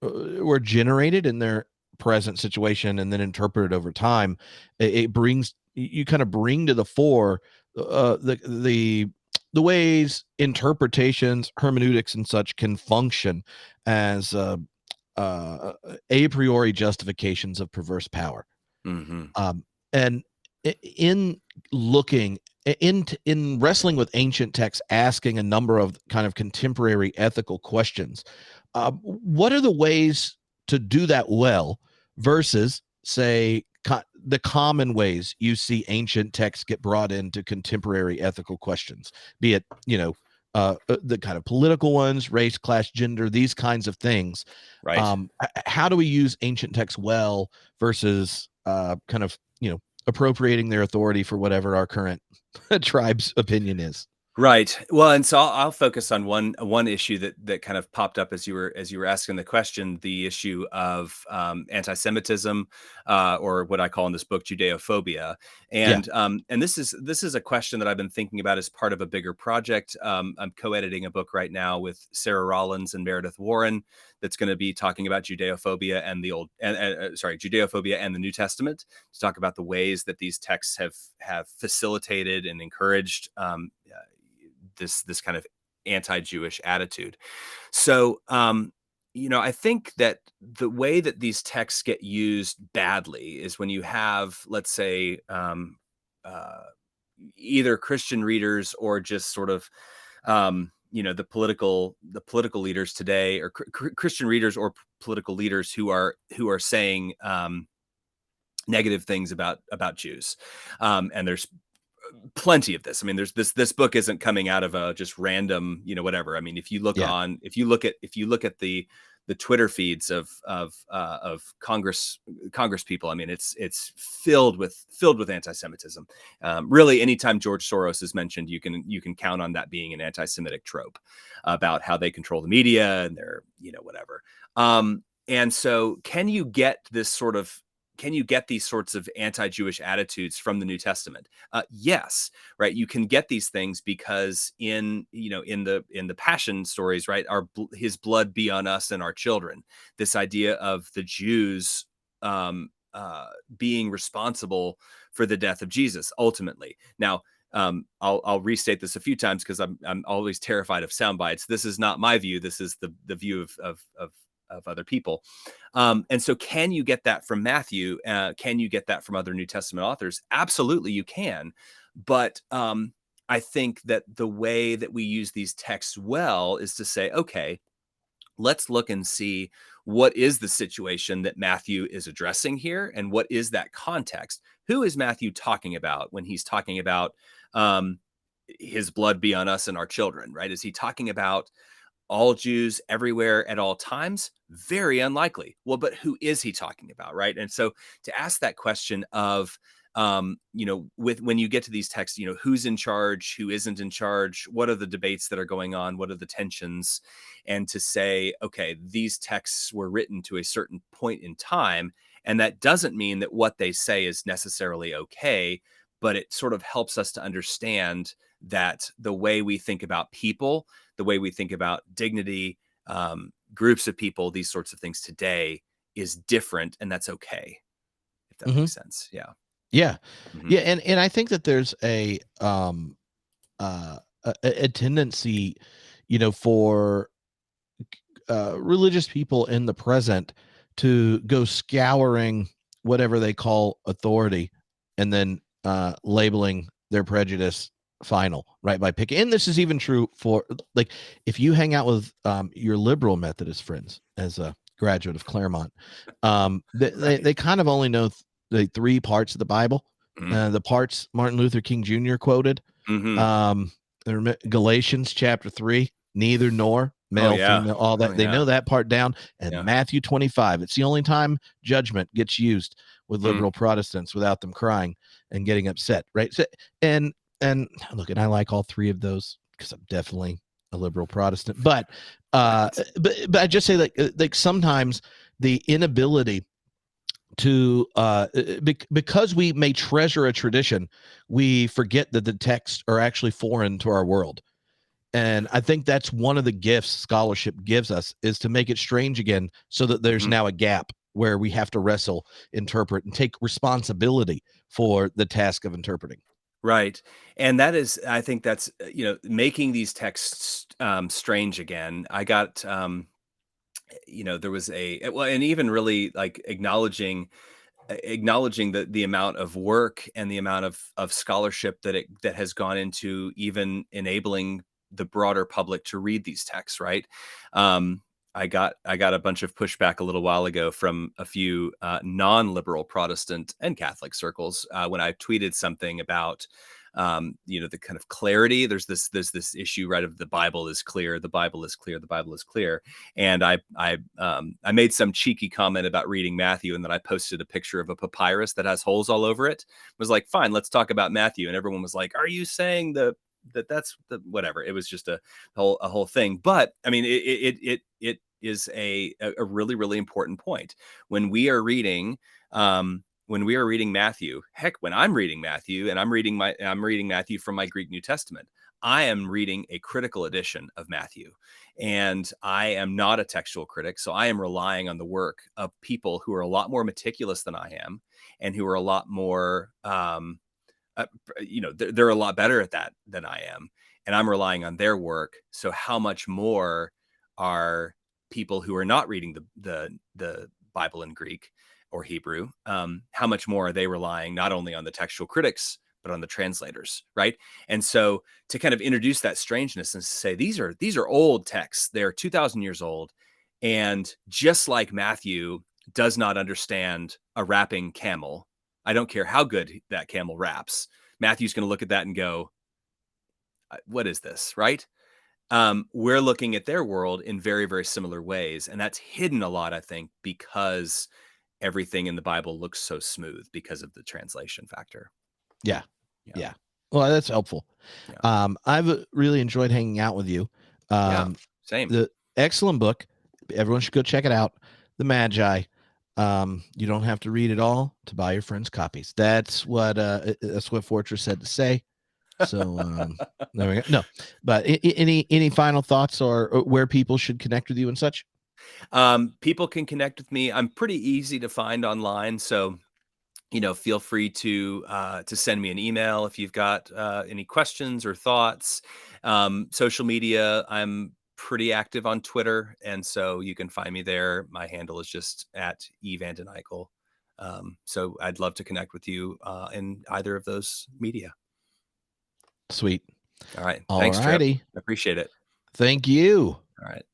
Speaker 1: were generated in their present situation and then interpreted over time, it brings you kind of bring to the fore the ways interpretations, hermeneutics, and such can function as a priori justifications of perverse power.
Speaker 2: Mm-hmm.
Speaker 1: And in looking in wrestling with ancient texts, asking a number of kind of contemporary ethical questions, what are the ways to do that well versus, say, the common ways you see ancient texts get brought into contemporary ethical questions, be it the kind of political ones, race, class, gender, these kinds of things.
Speaker 2: Right.
Speaker 1: How do we use ancient texts well versus kind of appropriating their authority for whatever our current tribe's opinion is?
Speaker 2: Right. Well, and so I'll focus on one issue that kind of popped up as you were asking the question, the issue of anti-Semitism, or what I call in this book Judeophobia,
Speaker 1: Yeah.
Speaker 2: and this is a question that I've been thinking about as part of a bigger project. I'm co-editing a book right now with Sarah Rollins and Meredith Warren that's going to be talking about Judeophobia and Judeophobia and the New Testament, to talk about the ways that these texts have facilitated and encouraged this kind of anti-Jewish attitude. So, I think that the way that these texts get used badly is when you have, let's say, uh, either Christian readers or just sort of, the political leaders today, or Christian readers or political leaders who are saying negative things about Jews, and there's plenty of this. I mean, there's this book isn't coming out of a just random, whatever. I mean, if you look
Speaker 1: Yeah.
Speaker 2: at the Twitter feeds of Congress people, I mean, it's filled with anti-Semitism. Really, anytime George Soros is mentioned, you can count on that being an anti-Semitic trope about how they control the media and they're, whatever. And so, can you get these sorts of anti-Jewish attitudes from the New Testament? Yes, right. You can get these things because in the Passion stories, right, his blood be on us and our children. This idea of the Jews being responsible for the death of Jesus ultimately. Now, I'll restate this a few times because I'm always terrified of sound bites. This is not my view. This is the view of other people. And so, can you get that from Matthew? Can you get that from other New Testament authors? Absolutely, you can. But I think that the way that we use these texts well is to say, okay, let's look and see what is the situation that Matthew is addressing here, and what is that context. Who is Matthew talking about when he's talking about his blood be on us and our children, right? Is he talking about all Jews everywhere at all times? Very unlikely. Well, but who is he talking about, right? And so to ask that question of, with when you get to these texts, who's in charge, who isn't in charge, what are the debates that are going on, what are the tensions, and to say, okay, these texts were written to a certain point in time, and that doesn't mean that what they say is necessarily okay, but it sort of helps us to understand that the way we think about people, the way we think about dignity, groups of people, these sorts of things today is different, and that's okay, if that
Speaker 1: Mm-hmm.
Speaker 2: makes sense. Yeah.
Speaker 1: Yeah.
Speaker 2: Mm-hmm.
Speaker 1: Yeah. And I think that there's a tendency, for religious people in the present to go scouring whatever they call authority and then labeling their prejudice final, right? By picking, and this is even true for, like, if you hang out with your liberal Methodist friends as a graduate of Claremont, they kind of only know the three parts of the Bible, the parts Martin Luther King Jr. quoted,
Speaker 2: Mm-hmm.
Speaker 1: Galatians chapter 3, neither nor, male,
Speaker 2: yeah.
Speaker 1: female, all that.
Speaker 2: Oh,
Speaker 1: They
Speaker 2: yeah.
Speaker 1: know that part down. And
Speaker 2: Yeah.
Speaker 1: Matthew 25, it's the only time judgment gets used with liberal Protestants without them crying and getting upset, right? So, and look, and I like all three of those because I'm definitely a liberal Protestant. But but I just say, like sometimes the inability to because we may treasure a tradition, we forget that the texts are actually foreign to our world. And I think that's one of the gifts scholarship gives us, is to make it strange again, so that there's now a gap where we have to wrestle, interpret, and take responsibility for the task of interpreting.
Speaker 2: Right. And that is, I think that's, making these texts strange again. I got, there was well, and even really like acknowledging the amount of work and the amount of scholarship that has gone into even enabling the broader public to read these texts, right? I got a bunch of pushback a little while ago from a few non-liberal Protestant and Catholic circles when I tweeted something about the kind of clarity. There's this issue, right, of the Bible is clear, the Bible is clear, the Bible is clear. And I made some cheeky comment about reading Matthew, and then I posted a picture of a papyrus that has holes all over it. I was like, fine, let's talk about Matthew. And everyone was like, are you saying that's the whatever? It was just a whole thing. But I mean, it is a really, really important point when we are reading Matthew. Heck, when I'm reading Matthew, and I'm reading Matthew from my Greek New Testament, I am reading a critical edition of Matthew, and I am not a textual critic, so I am relying on the work of people who are a lot more meticulous than I am, and who are a lot more they're a lot better at that than I am, and I'm relying on their work. So how much more are people who are not reading the Bible in Greek or Hebrew, how much more are they relying not only on the textual critics but on the translators, right? And so to kind of introduce that strangeness and say these are old texts, they're 2,000 years old, and just like Matthew does not understand a rapping camel, I don't care how good that camel raps, Matthew's going to look at that and go, what is this, right? We're looking at their world in very, very similar ways. And that's hidden a lot, I think, because everything in the Bible looks so smooth because of the translation factor.
Speaker 1: Yeah. Yeah. Well, that's helpful.
Speaker 2: Yeah.
Speaker 1: I've really enjoyed hanging out with you.
Speaker 2: Same.
Speaker 1: The excellent book. Everyone should go check it out. The Magi. You don't have to read it all to buy your friends copies. That's what Fortress said to say. So there we go. No, but any final thoughts or where people should connect with you and such?
Speaker 2: People can connect with me. I'm pretty easy to find online, so feel free to send me an email if you've got any questions or thoughts. Social media, I'm pretty active on Twitter, and so you can find me there. My handle is just at Vanden Eykel. So I'd love to connect with you in either of those media.
Speaker 1: Sweet.
Speaker 2: All right.
Speaker 1: All
Speaker 2: Thanks, Trip.
Speaker 1: righty.
Speaker 2: I appreciate it.
Speaker 1: Thank you.
Speaker 2: All right.